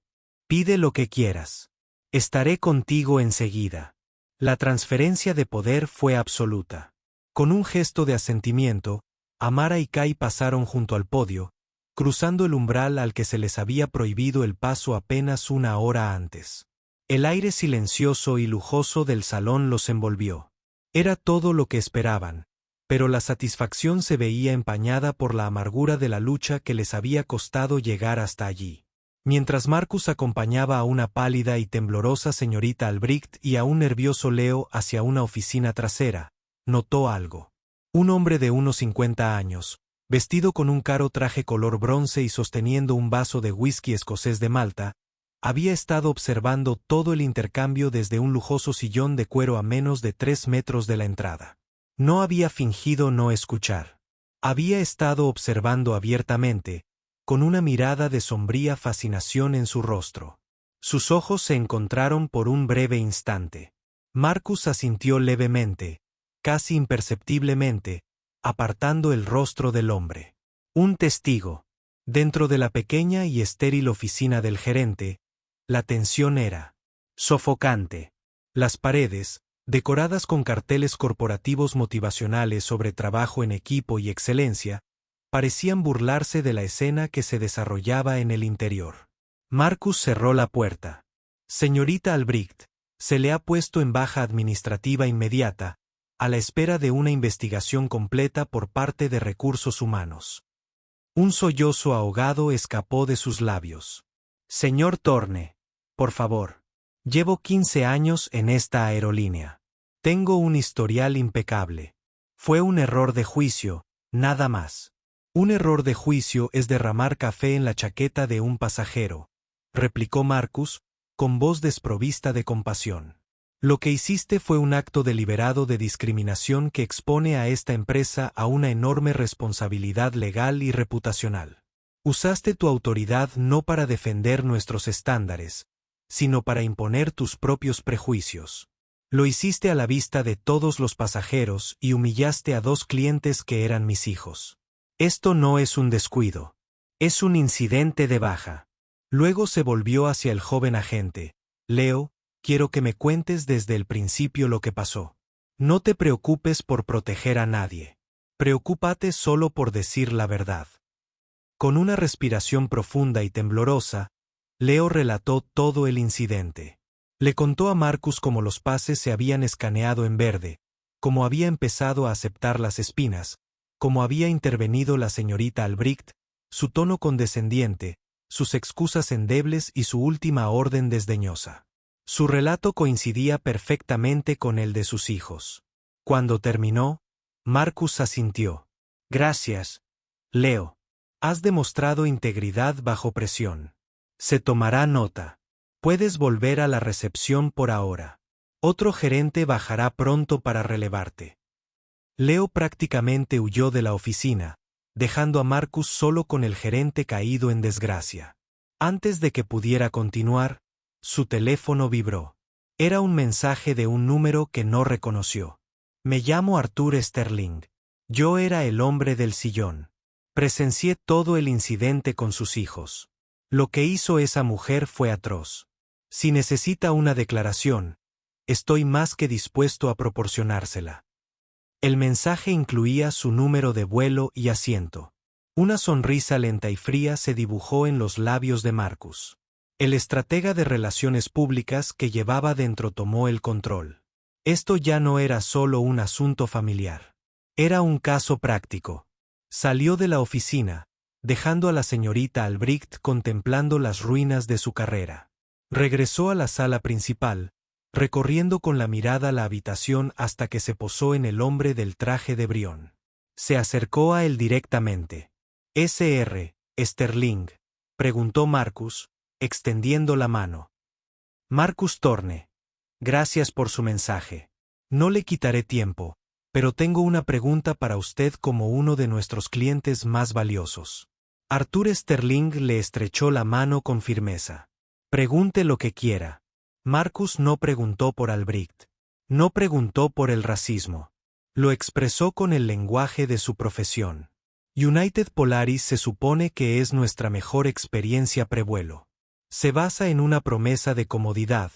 Pide lo que quieras. Estaré contigo enseguida. La transferencia de poder fue absoluta. Con un gesto de asentimiento, Amara y Kai pasaron junto al podio, cruzando el umbral al que se les había prohibido el paso apenas una hora antes. El aire silencioso y lujoso del salón los envolvió. Era todo lo que esperaban, pero la satisfacción se veía empañada por la amargura de la lucha que les había costado llegar hasta allí. Mientras Marcus acompañaba a una pálida y temblorosa señorita Albrecht y a un nervioso Leo hacia una oficina trasera, notó algo. Un hombre de unos 50 años, vestido con un caro traje color bronce y sosteniendo un vaso de whisky escocés de Malta, había estado observando todo el intercambio desde un lujoso sillón de cuero a menos de 3 metros de la entrada. No había fingido no escuchar. Había estado observando abiertamente, con una mirada de sombría fascinación en su rostro. Sus ojos se encontraron por un breve instante. Marcus asintió levemente, casi imperceptiblemente, apartando el rostro del hombre. Un testigo. Dentro de la pequeña y estéril oficina del gerente, la tensión era sofocante. Las paredes, decoradas con carteles corporativos motivacionales sobre trabajo en equipo y excelencia, parecían burlarse de la escena que se desarrollaba en el interior. Marcus cerró la puerta. Señorita Albrecht, se le ha puesto en baja administrativa inmediata, a la espera de una investigación completa por parte de Recursos Humanos. Un sollozo ahogado escapó de sus labios. Señor Thorne, por favor. Llevo 15 años en esta aerolínea. Tengo un historial impecable. Fue un error de juicio, nada más. Un error de juicio es derramar café en la chaqueta de un pasajero, replicó Marcus, con voz desprovista de compasión. Lo que hiciste fue un acto deliberado de discriminación que expone a esta empresa a una enorme responsabilidad legal y reputacional. Usaste tu autoridad no para defender nuestros estándares, sino para imponer tus propios prejuicios. Lo hiciste a la vista de todos los pasajeros y humillaste a 2 clientes que eran mis hijos. Esto no es un descuido. Es un incidente de baja. Luego se volvió hacia el joven agente. Leo, quiero que me cuentes desde el principio lo que pasó. No te preocupes por proteger a nadie. Preocúpate solo por decir la verdad. Con una respiración profunda y temblorosa, Leo relató todo el incidente. Le contó a Marcus cómo los pases se habían escaneado en verde, cómo había empezado a aceptar las espinas, cómo había intervenido la señorita Albrecht, su tono condescendiente, sus excusas endebles y su última orden desdeñosa. Su relato coincidía perfectamente con el de sus hijos. Cuando terminó, Marcus asintió. Gracias, Leo. Has demostrado integridad bajo presión. Se tomará nota. Puedes volver a la recepción por ahora. Otro gerente bajará pronto para relevarte. Leo prácticamente huyó de la oficina, dejando a Marcus solo con el gerente caído en desgracia. Antes de que pudiera continuar, su teléfono vibró. Era un mensaje de un número que no reconoció. Me llamo Arthur Sterling. Yo era el hombre del sillón. Presencié todo el incidente con sus hijos. Lo que hizo esa mujer fue atroz. Si necesita una declaración, estoy más que dispuesto a proporcionársela. El mensaje incluía su número de vuelo y asiento. Una sonrisa lenta y fría se dibujó en los labios de Marcus. El estratega de relaciones públicas que llevaba dentro tomó el control. Esto ya no era solo un asunto familiar. Era un caso práctico. Salió de la oficina, dejando a la señorita Albrecht contemplando las ruinas de su carrera. Regresó a la sala principal, recorriendo con la mirada la habitación hasta que se posó en el hombre del traje de Brión. Se acercó a él directamente. «¿Sr. Sterling?», preguntó Marcus, extendiendo la mano. «Marcus Thorne. Gracias por su mensaje. No le quitaré tiempo, pero tengo una pregunta para usted como uno de nuestros clientes más valiosos. Arthur Sterling le estrechó la mano con firmeza. Pregunte lo que quiera. Marcus no preguntó por Albrecht. No preguntó por el racismo. Lo expresó con el lenguaje de su profesión. United Polaris se supone que es nuestra mejor experiencia prevuelo. Se basa en una promesa de comodidad,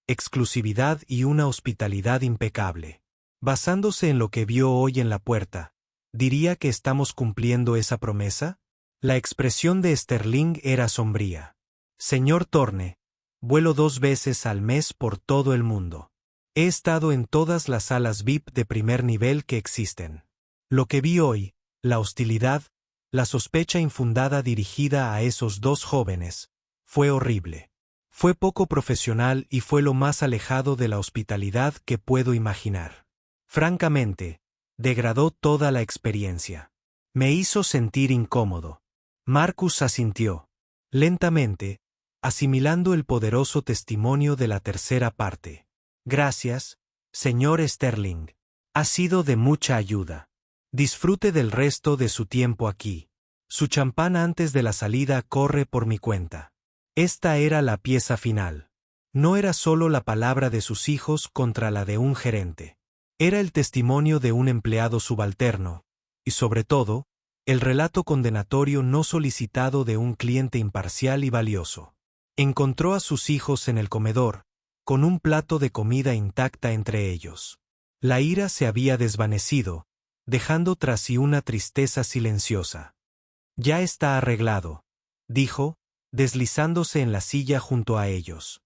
exclusividad y una hospitalidad impecable. Basándose en lo que vio hoy en la puerta, ¿diría que estamos cumpliendo esa promesa? La expresión de Sterling era sombría. Señor Thorne, vuelo 2 veces al mes por todo el mundo. He estado en todas las salas VIP de primer nivel que existen. Lo que vi hoy, la hostilidad, la sospecha infundada dirigida a esos 2 jóvenes, fue horrible. Fue poco profesional y fue lo más alejado de la hospitalidad que puedo imaginar. Francamente, degradó toda la experiencia. Me hizo sentir incómodo. Marcus asintió, lentamente, asimilando el poderoso testimonio de la tercera parte. Gracias, señor Sterling. Ha sido de mucha ayuda. Disfrute del resto de su tiempo aquí. Su champán antes de la salida corre por mi cuenta. Esta era la pieza final. No era solo la palabra de sus hijos contra la de un gerente. Era el testimonio de un empleado subalterno, y sobre todo, el relato condenatorio no solicitado de un cliente imparcial y valioso. Encontró a sus hijos en el comedor, con un plato de comida intacta entre ellos. La ira se había desvanecido, dejando tras sí una tristeza silenciosa. Ya está arreglado, dijo, deslizándose en la silla junto a ellos.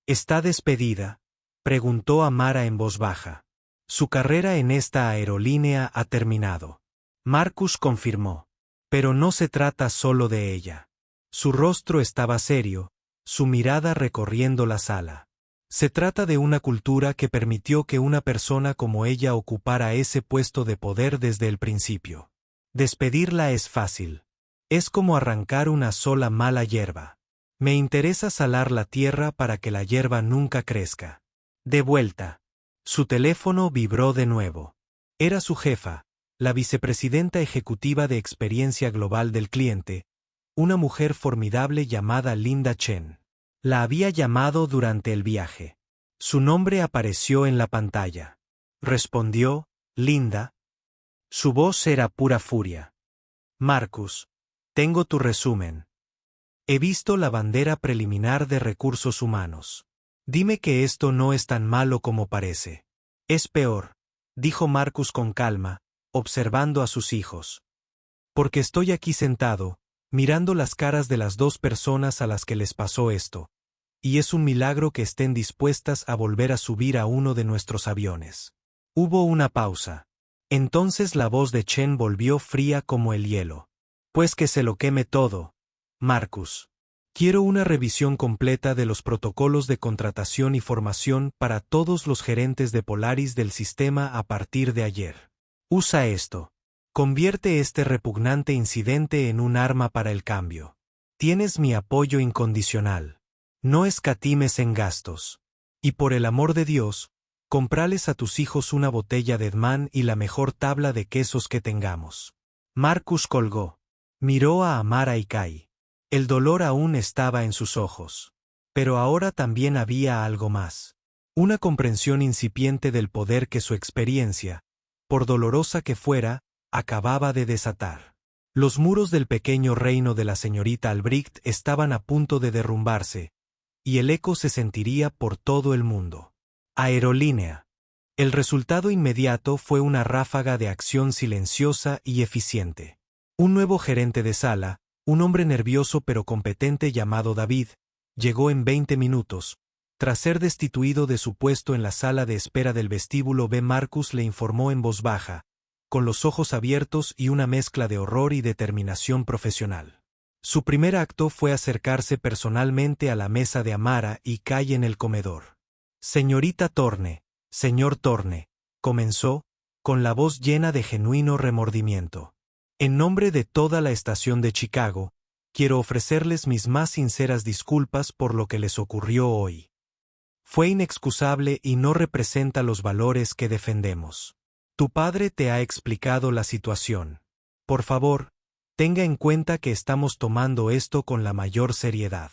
¿Está despedida?, preguntó Amara en voz baja. Su carrera en esta aerolínea ha terminado. Marcus confirmó. Pero no se trata solo de ella. Su rostro estaba serio, su mirada recorriendo la sala. Se trata de una cultura que permitió que una persona como ella ocupara ese puesto de poder desde el principio. Despedirla es fácil. Es como arrancar una sola mala hierba. Me interesa salar la tierra para que la hierba nunca crezca. De vuelta. Su teléfono vibró de nuevo. Era su jefa, la vicepresidenta ejecutiva de experiencia global del cliente, una mujer formidable llamada Linda Chen. La había llamado durante el viaje. Su nombre apareció en la pantalla. Respondió, Linda. Su voz era pura furia. Marcus, tengo tu resumen. He visto la bandera preliminar de recursos humanos. Dime que esto no es tan malo como parece. Es peor, dijo Marcus con calma, observando a sus hijos. Porque estoy aquí sentado, mirando las caras de las 2 personas a las que les pasó esto. Y es un milagro que estén dispuestas a volver a subir a uno de nuestros aviones. Hubo una pausa. Entonces la voz de Chen volvió fría como el hielo. Pues que se lo queme todo, Marcus. Quiero una revisión completa de los protocolos de contratación y formación para todos los gerentes de Polaris del sistema a partir de ayer. Usa esto. Convierte este repugnante incidente en un arma para el cambio. Tienes mi apoyo incondicional. No escatimes en gastos. Y por el amor de Dios, comprales a tus hijos una botella de Edman y la mejor tabla de quesos que tengamos. Marcus colgó. Miró a Amara y Kai. El dolor aún estaba en sus ojos. Pero ahora también había algo más. Una comprensión incipiente del poder que su experiencia, por dolorosa que fuera, acababa de desatar. Los muros del pequeño reino de la señorita Albrecht estaban a punto de derrumbarse, y el eco se sentiría por todo el mundo. Aerolínea. El resultado inmediato fue una ráfaga de acción silenciosa y eficiente. Un nuevo gerente de sala, un hombre nervioso pero competente llamado David, llegó en 20 minutos. Tras ser destituido de su puesto en la sala de espera del vestíbulo B. Marcus le informó en voz baja, con los ojos abiertos y una mezcla de horror y determinación profesional. Su primer acto fue acercarse personalmente a la mesa de Amara y Kai en el comedor. Señorita Thorne, señor Thorne, comenzó, con la voz llena de genuino remordimiento. En nombre de toda la estación de Chicago, quiero ofrecerles mis más sinceras disculpas por lo que les ocurrió hoy. Fue inexcusable y no representa los valores que defendemos. Tu padre te ha explicado la situación. Por favor, tenga en cuenta que estamos tomando esto con la mayor seriedad.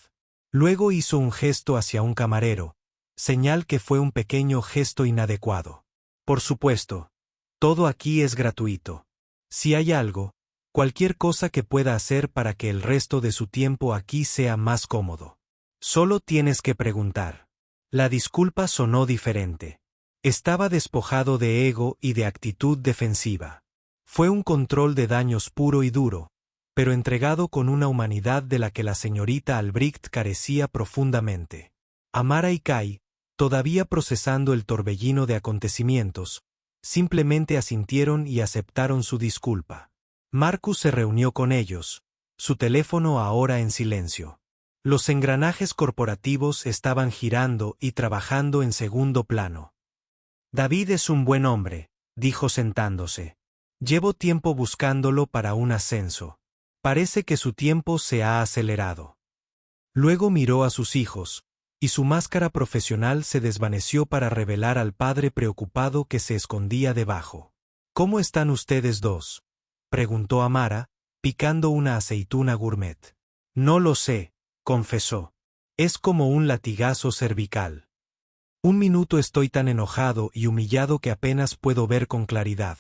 Luego hizo un gesto hacia un camarero, señal que fue un pequeño gesto inadecuado. Por supuesto, todo aquí es gratuito. Si hay algo, cualquier cosa que pueda hacer para que el resto de su tiempo aquí sea más cómodo. Solo tienes que preguntar. La disculpa sonó diferente. Estaba despojado de ego y de actitud defensiva. Fue un control de daños puro y duro, pero entregado con una humanidad de la que la señorita Albrecht carecía profundamente. Amara y Kai, todavía procesando el torbellino de acontecimientos, simplemente asintieron y aceptaron su disculpa. Marcus se reunió con ellos, su teléfono ahora en silencio. Los engranajes corporativos estaban girando y trabajando en segundo plano. David es un buen hombre, dijo sentándose. Llevo tiempo buscándolo para un ascenso. Parece que su tiempo se ha acelerado. Luego miró a sus hijos, y su máscara profesional se desvaneció para revelar al padre preocupado que se escondía debajo. ¿Cómo están ustedes dos?, preguntó Amara, picando una aceituna gourmet. No lo sé, confesó. Es como un latigazo cervical. Un minuto estoy tan enojado y humillado que apenas puedo ver con claridad.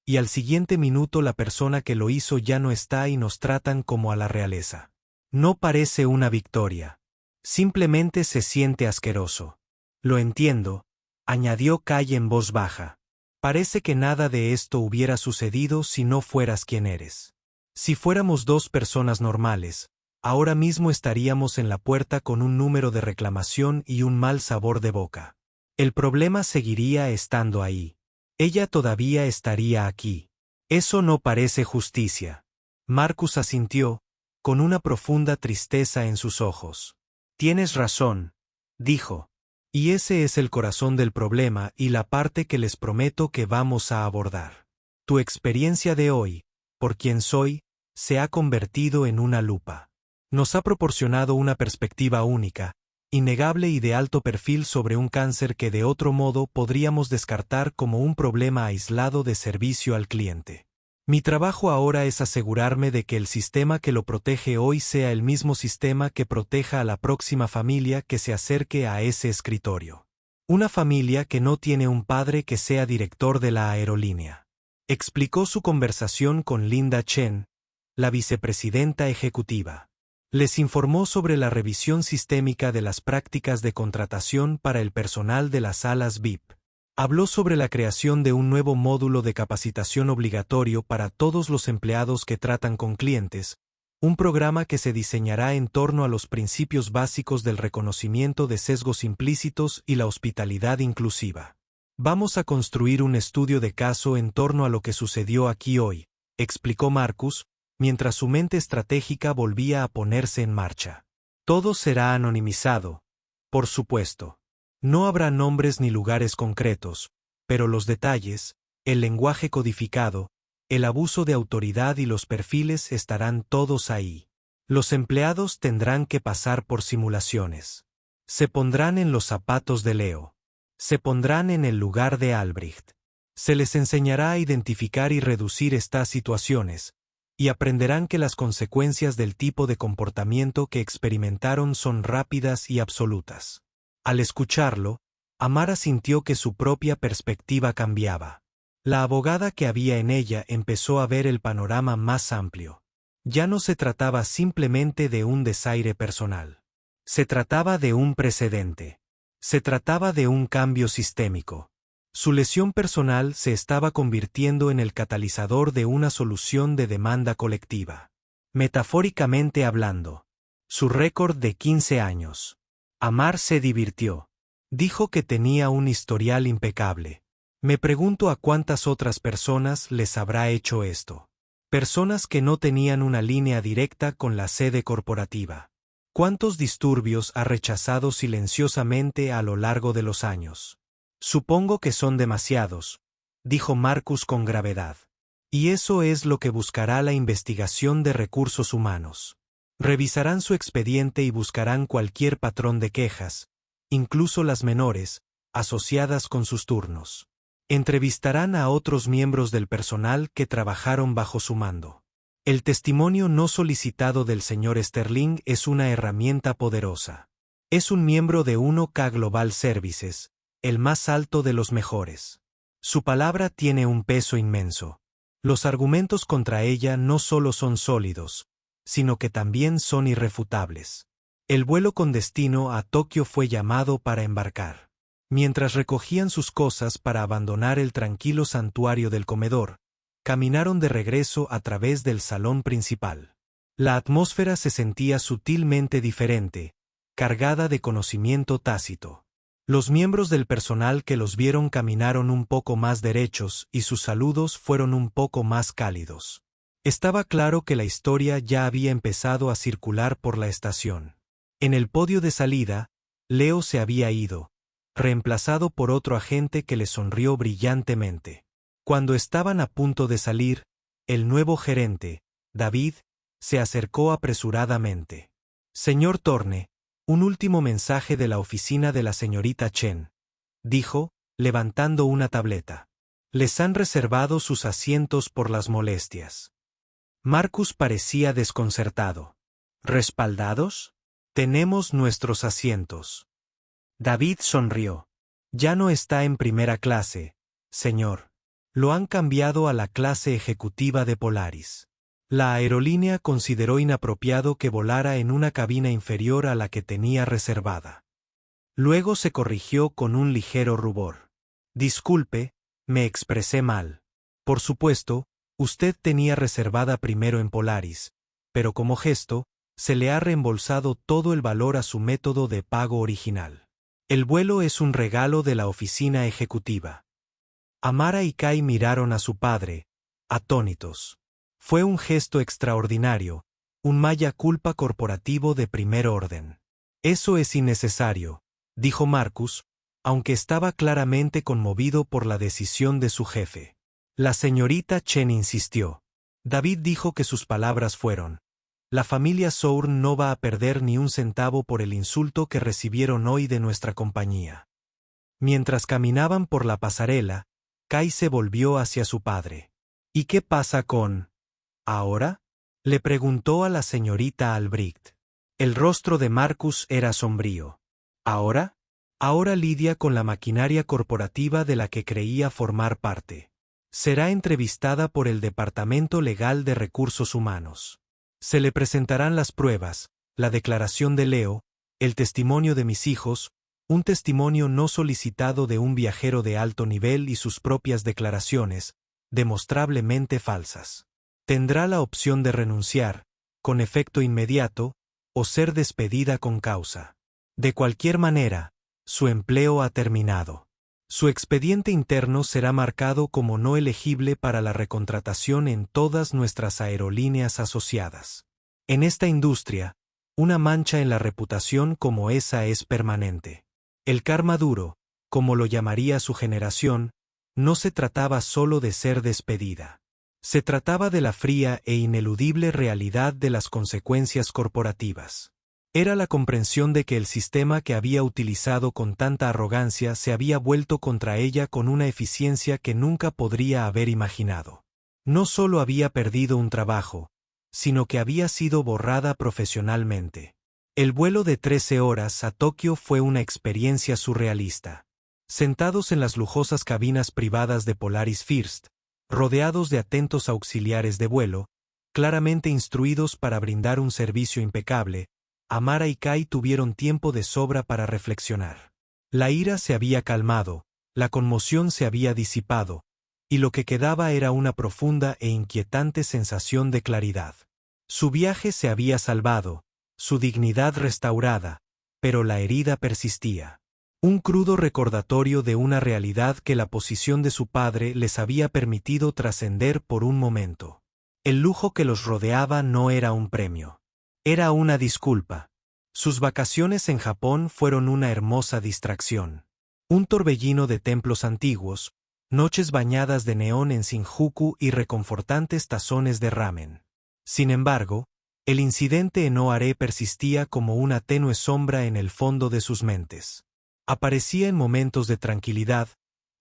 Y al siguiente minuto la persona que lo hizo ya no está y nos tratan como a la realeza. No parece una victoria. Simplemente se siente asqueroso. Lo entiendo, añadió Kai en voz baja. Parece que nada de esto hubiera sucedido si no fueras quien eres. Si fuéramos dos personas normales, ahora mismo estaríamos en la puerta con un número de reclamación y un mal sabor de boca. El problema seguiría estando ahí. Ella todavía estaría aquí. Eso no parece justicia. Marcus asintió, con una profunda tristeza en sus ojos. Tienes razón, dijo. Y ese es el corazón del problema y la parte que les prometo que vamos a abordar. Tu experiencia de hoy, por quien soy, se ha convertido en una lupa. Nos ha proporcionado una perspectiva única, innegable y de alto perfil sobre un cáncer que de otro modo podríamos descartar como un problema aislado de servicio al cliente. Mi trabajo ahora es asegurarme de que el sistema que lo protege hoy sea el mismo sistema que proteja a la próxima familia que se acerque a ese escritorio. Una familia que no tiene un padre que sea director de la aerolínea. Explicó su conversación con Linda Chen, la vicepresidenta ejecutiva. Les informó sobre la revisión sistémica de las prácticas de contratación para el personal de las salas VIP. Habló sobre la creación de un nuevo módulo de capacitación obligatorio para todos los empleados que tratan con clientes, un programa que se diseñará en torno a los principios básicos del reconocimiento de sesgos implícitos y la hospitalidad inclusiva. Vamos a construir un estudio de caso en torno a lo que sucedió aquí hoy, explicó Marcus, mientras su mente estratégica volvía a ponerse en marcha. Todo será anonimizado, por supuesto. No habrá nombres ni lugares concretos, pero los detalles, el lenguaje codificado, el abuso de autoridad y los perfiles estarán todos ahí. Los empleados tendrán que pasar por simulaciones. Se pondrán en los zapatos de Leo. Se pondrán en el lugar de Albrecht. Se les enseñará a identificar y reducir estas situaciones, y aprenderán que las consecuencias del tipo de comportamiento que experimentaron son rápidas y absolutas. Al escucharlo, Amara sintió que su propia perspectiva cambiaba. La abogada que había en ella empezó a ver el panorama más amplio. Ya no se trataba simplemente de un desaire personal. Se trataba de un precedente. Se trataba de un cambio sistémico. Su lesión personal se estaba convirtiendo en el catalizador de una solución de demanda colectiva. Metafóricamente hablando, su récord de 15 años. Amar se divirtió. Dijo que tenía un historial impecable. Me pregunto a cuántas otras personas les habrá hecho esto. Personas que no tenían una línea directa con la sede corporativa. ¿Cuántos disturbios ha rechazado silenciosamente a lo largo de los años? Supongo que son demasiados, dijo Marcus con gravedad. Y eso es lo que buscará la investigación de recursos humanos. Revisarán su expediente y buscarán cualquier patrón de quejas, incluso las menores, asociadas con sus turnos. Entrevistarán a otros miembros del personal que trabajaron bajo su mando. El testimonio no solicitado del señor Sterling es una herramienta poderosa. Es un miembro de 1K Global Services, el más alto de los mejores. Su palabra tiene un peso inmenso. Los argumentos contra ella no solo son sólidos, sino que también son irrefutables. El vuelo con destino a Tokio fue llamado para embarcar. Mientras recogían sus cosas para abandonar el tranquilo santuario del comedor, caminaron de regreso a través del salón principal. La atmósfera se sentía sutilmente diferente, cargada de conocimiento tácito. Los miembros del personal que los vieron caminaron un poco más derechos y sus saludos fueron un poco más cálidos. Estaba claro que la historia ya había empezado a circular por la estación. En el podio de salida, Leo se había ido, reemplazado por otro agente que le sonrió brillantemente. Cuando estaban a punto de salir, el nuevo gerente, David, se acercó apresuradamente. «Señor Thorne, un último mensaje de la oficina de la señorita Chen», dijo, levantando una tableta. «Les han reservado sus asientos por las molestias». Marcus parecía desconcertado. «¿Respaldados? Tenemos nuestros asientos». David sonrió. «Ya no está en primera clase, señor. Lo han cambiado a la clase ejecutiva de Polaris. La aerolínea consideró inapropiado que volara en una cabina inferior a la que tenía reservada». Luego se corrigió con un ligero rubor. «Disculpe, me expresé mal. Por supuesto, usted tenía reservada primero en Polaris, pero como gesto, se le ha reembolsado todo el valor a su método de pago original. El vuelo es un regalo de la oficina ejecutiva». Amara y Kai miraron a su padre, atónitos. Fue un gesto extraordinario, un mea culpa corporativo de primer orden. «Eso es innecesario», dijo Marcus, aunque estaba claramente conmovido por la decisión de su jefe. La señorita Chen insistió. David dijo que sus palabras fueron: «La familia Sour no va a perder ni un centavo por el insulto que recibieron hoy de nuestra compañía». Mientras caminaban por la pasarela, Kai se volvió hacia su padre. «¿Y qué pasa con ahora?», le preguntó a la señorita Albrecht. El rostro de Marcus era sombrío. «¿Ahora?». Ahora lidia con la maquinaria corporativa de la que creía formar parte. Será entrevistada por el Departamento Legal de Recursos Humanos. Se le presentarán las pruebas, la declaración de Leo, el testimonio de mis hijos, un testimonio no solicitado de un viajero de alto nivel y sus propias declaraciones, demostrablemente falsas. Tendrá la opción de renunciar, con efecto inmediato, o ser despedida con causa. De cualquier manera, su empleo ha terminado. Su expediente interno será marcado como no elegible para la recontratación en todas nuestras aerolíneas asociadas. En esta industria, una mancha en la reputación como esa es permanente. El karma duro, como lo llamaría su generación, no se trataba solo de ser despedida. Se trataba de la fría e ineludible realidad de las consecuencias corporativas. Era la comprensión de que el sistema que había utilizado con tanta arrogancia se había vuelto contra ella con una eficiencia que nunca podría haber imaginado. No solo había perdido un trabajo, sino que había sido borrada profesionalmente. El vuelo de 13 horas a Tokio fue una experiencia surrealista. Sentados en las lujosas cabinas privadas de Polaris First, rodeados de atentos auxiliares de vuelo, claramente instruidos para brindar un servicio impecable, Amara y Kai tuvieron tiempo de sobra para reflexionar. La ira se había calmado, la conmoción se había disipado, y lo que quedaba era una profunda e inquietante sensación de claridad. Su viaje se había salvado, su dignidad restaurada, pero la herida persistía. Un crudo recordatorio de una realidad que la posición de su padre les había permitido trascender por un momento. El lujo que los rodeaba no era un premio. Era una disculpa. Sus vacaciones en Japón fueron una hermosa distracción. Un torbellino de templos antiguos, noches bañadas de neón en Shinjuku y reconfortantes tazones de ramen. Sin embargo, el incidente en Oare persistía como una tenue sombra en el fondo de sus mentes. Aparecía en momentos de tranquilidad,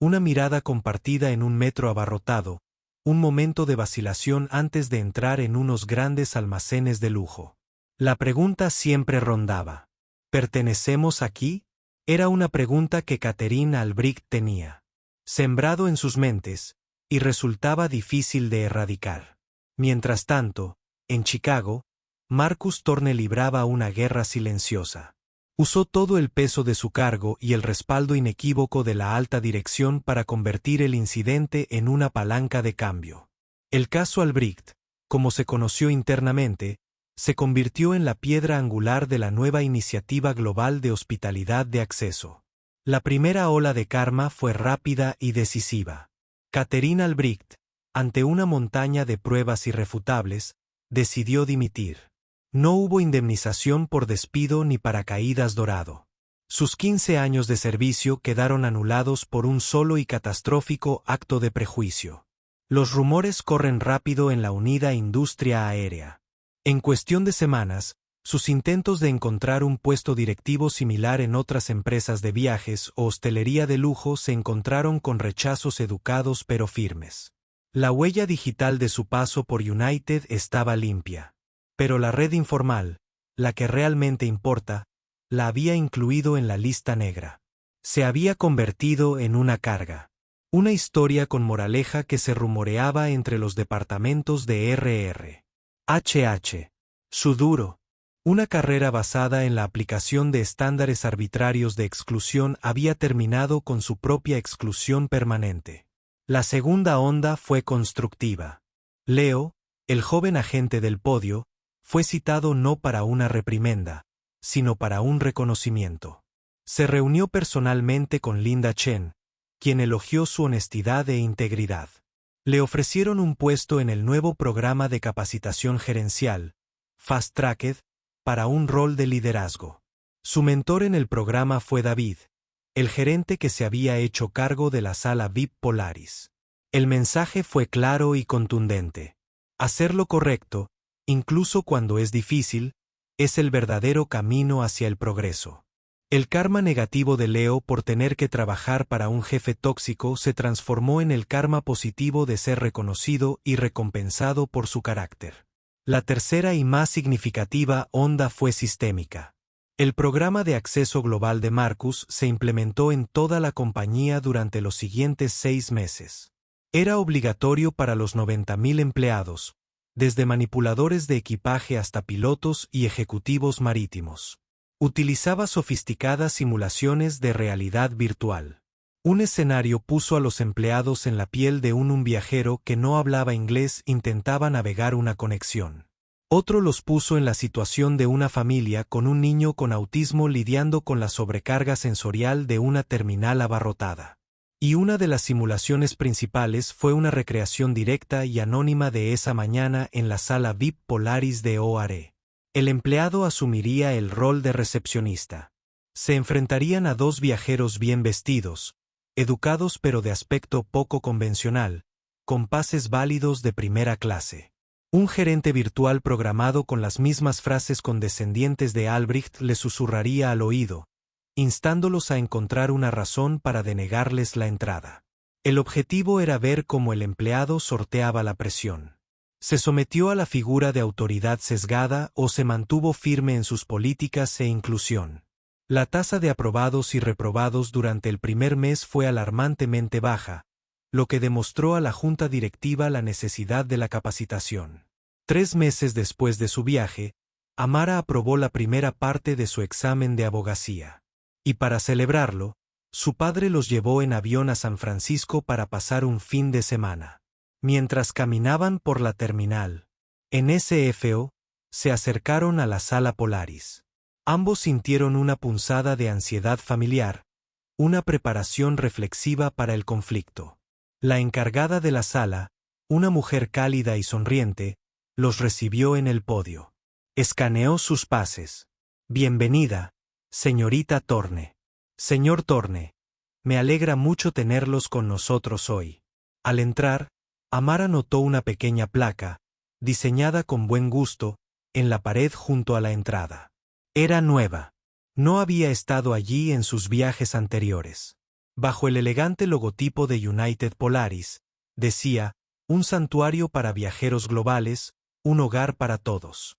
Una mirada compartida en un metro abarrotado, un momento de vacilación antes de entrar en unos grandes almacenes de lujo. La pregunta siempre rondaba. ¿Pertenecemos aquí? Era una pregunta que Catherine Albrecht tenía sembrado en sus mentes, y resultaba difícil de erradicar. Mientras tanto, en Chicago, Marcus Thorne libraba una guerra silenciosa. Usó todo el peso de su cargo y el respaldo inequívoco de la alta dirección para convertir el incidente en una palanca de cambio. El caso Albrecht, como se conoció internamente, se convirtió en la piedra angular de la nueva iniciativa global de hospitalidad de acceso. La primera ola de karma fue rápida y decisiva. Catherine Albrecht, ante una montaña de pruebas irrefutables, decidió dimitir. No hubo indemnización por despido ni paracaídas dorado. Sus 15 años de servicio quedaron anulados por un solo y catastrófico acto de prejuicio. Los rumores corren rápido en la unida industria aérea. En cuestión de semanas, sus intentos de encontrar un puesto directivo similar en otras empresas de viajes o hostelería de lujo se encontraron con rechazos educados pero firmes. La huella digital de su paso por United estaba limpia. Pero la red informal, la que realmente importa, la había incluido en la lista negra. Se había convertido en una carga. Una historia con moraleja que se rumoreaba entre los departamentos de R.R. H.H. Suduro. Una carrera basada en la aplicación de estándares arbitrarios de exclusión había terminado con su propia exclusión permanente. La segunda onda fue constructiva. Leo, el joven agente del podio, fue citado no para una reprimenda, sino para un reconocimiento. Se reunió personalmente con Linda Chen, quien elogió su honestidad e integridad. Le ofrecieron un puesto en el nuevo programa de capacitación gerencial, Fast Tracked, para un rol de liderazgo. Su mentor en el programa fue David, el gerente que se había hecho cargo de la sala VIP Polaris. El mensaje fue claro y contundente. Hacer lo correcto, incluso cuando es difícil, es el verdadero camino hacia el progreso. El karma negativo de Leo por tener que trabajar para un jefe tóxico se transformó en el karma positivo de ser reconocido y recompensado por su carácter. La tercera y más significativa onda fue sistémica. El programa de acceso global de Marcus se implementó en toda la compañía durante los siguientes 6 meses. Era obligatorio para los 90.000 empleados, desde manipuladores de equipaje hasta pilotos y ejecutivos marítimos. Utilizaba sofisticadas simulaciones de realidad virtual. Un escenario puso a los empleados en la piel de un viajero que no hablaba inglés e intentaba navegar una conexión. Otro los puso en la situación de una familia con un niño con autismo lidiando con la sobrecarga sensorial de una terminal abarrotada. Y una de las simulaciones principales fue una recreación directa y anónima de esa mañana en la sala VIP Polaris de OARE. El empleado asumiría el rol de recepcionista. Se enfrentarían a 2 viajeros bien vestidos, educados pero de aspecto poco convencional, con pases válidos de primera clase. Un gerente virtual programado con las mismas frases condescendientes de Albrecht les susurraría al oído, instándolos a encontrar una razón para denegarles la entrada. El objetivo era ver cómo el empleado sorteaba la presión. ¿Se sometió a la figura de autoridad sesgada o se mantuvo firme en sus políticas e inclusión? La tasa de aprobados y reprobados durante el primer mes fue alarmantemente baja, lo que demostró a la junta directiva la necesidad de la capacitación. 3 meses después de su viaje, Amara aprobó la primera parte de su examen de abogacía. Y para celebrarlo, su padre los llevó en avión a San Francisco para pasar un fin de semana. Mientras caminaban por la terminal, en SFO, se acercaron a la sala Polaris. Ambos sintieron una punzada de ansiedad familiar, una preparación reflexiva para el conflicto. La encargada de la sala, una mujer cálida y sonriente, los recibió en el podio. Escaneó sus pases. Bienvenida, señorita Thorne. Señor Thorne, me alegra mucho tenerlos con nosotros hoy. Al entrar, Amara notó una pequeña placa, diseñada con buen gusto, en la pared junto a la entrada. Era nueva. No había estado allí en sus viajes anteriores. Bajo el elegante logotipo de United Polaris, decía, un santuario para viajeros globales, un hogar para todos.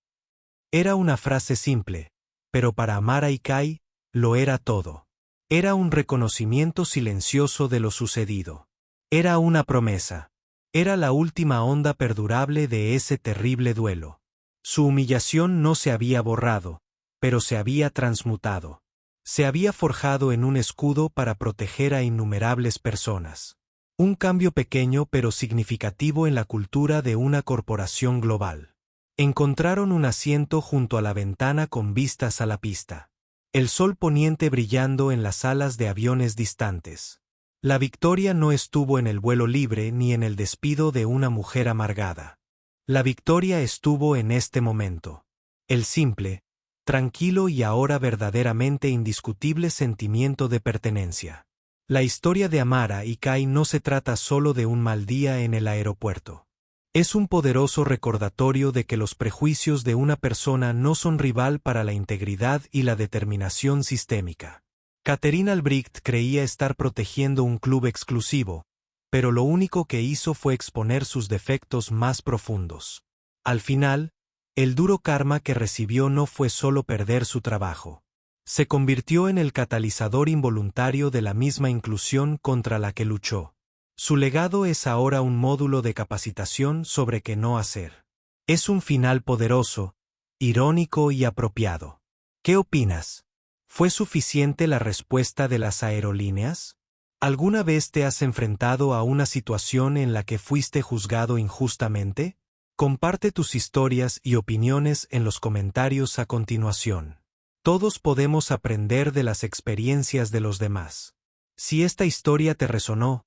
Era una frase simple, pero para Amara y Kai, lo era todo. Era un reconocimiento silencioso de lo sucedido. Era una promesa. Era la última onda perdurable de ese terrible duelo. Su humillación no se había borrado, pero se había transmutado. Se había forjado en un escudo para proteger a innumerables personas. Un cambio pequeño pero significativo en la cultura de una corporación global. Encontraron un asiento junto a la ventana con vistas a la pista. El sol poniente brillando en las alas de aviones distantes. La victoria no estuvo en el vuelo libre ni en el despido de una mujer amargada. La victoria estuvo en este momento. El simple, tranquilo y ahora verdaderamente indiscutible sentimiento de pertenencia. La historia de Amara y Kai no se trata solo de un mal día en el aeropuerto. Es un poderoso recordatorio de que los prejuicios de una persona no son rival para la integridad y la determinación sistémica. Catherine Albrecht creía estar protegiendo un club exclusivo, pero lo único que hizo fue exponer sus defectos más profundos. Al final, el duro karma que recibió no fue solo perder su trabajo. Se convirtió en el catalizador involuntario de la misma inclusión contra la que luchó. Su legado es ahora un módulo de capacitación sobre qué no hacer. Es un final poderoso, irónico y apropiado. ¿Qué opinas? ¿Fue suficiente la respuesta de las aerolíneas? ¿Alguna vez te has enfrentado a una situación en la que fuiste juzgado injustamente? Comparte tus historias y opiniones en los comentarios a continuación. Todos podemos aprender de las experiencias de los demás. Si esta historia te resonó,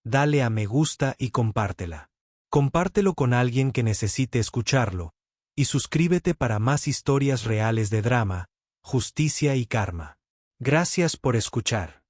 dale a me gusta y compártela. Compártelo con alguien que necesite escucharlo, y suscríbete para más historias reales de drama, justicia y karma. Gracias por escuchar.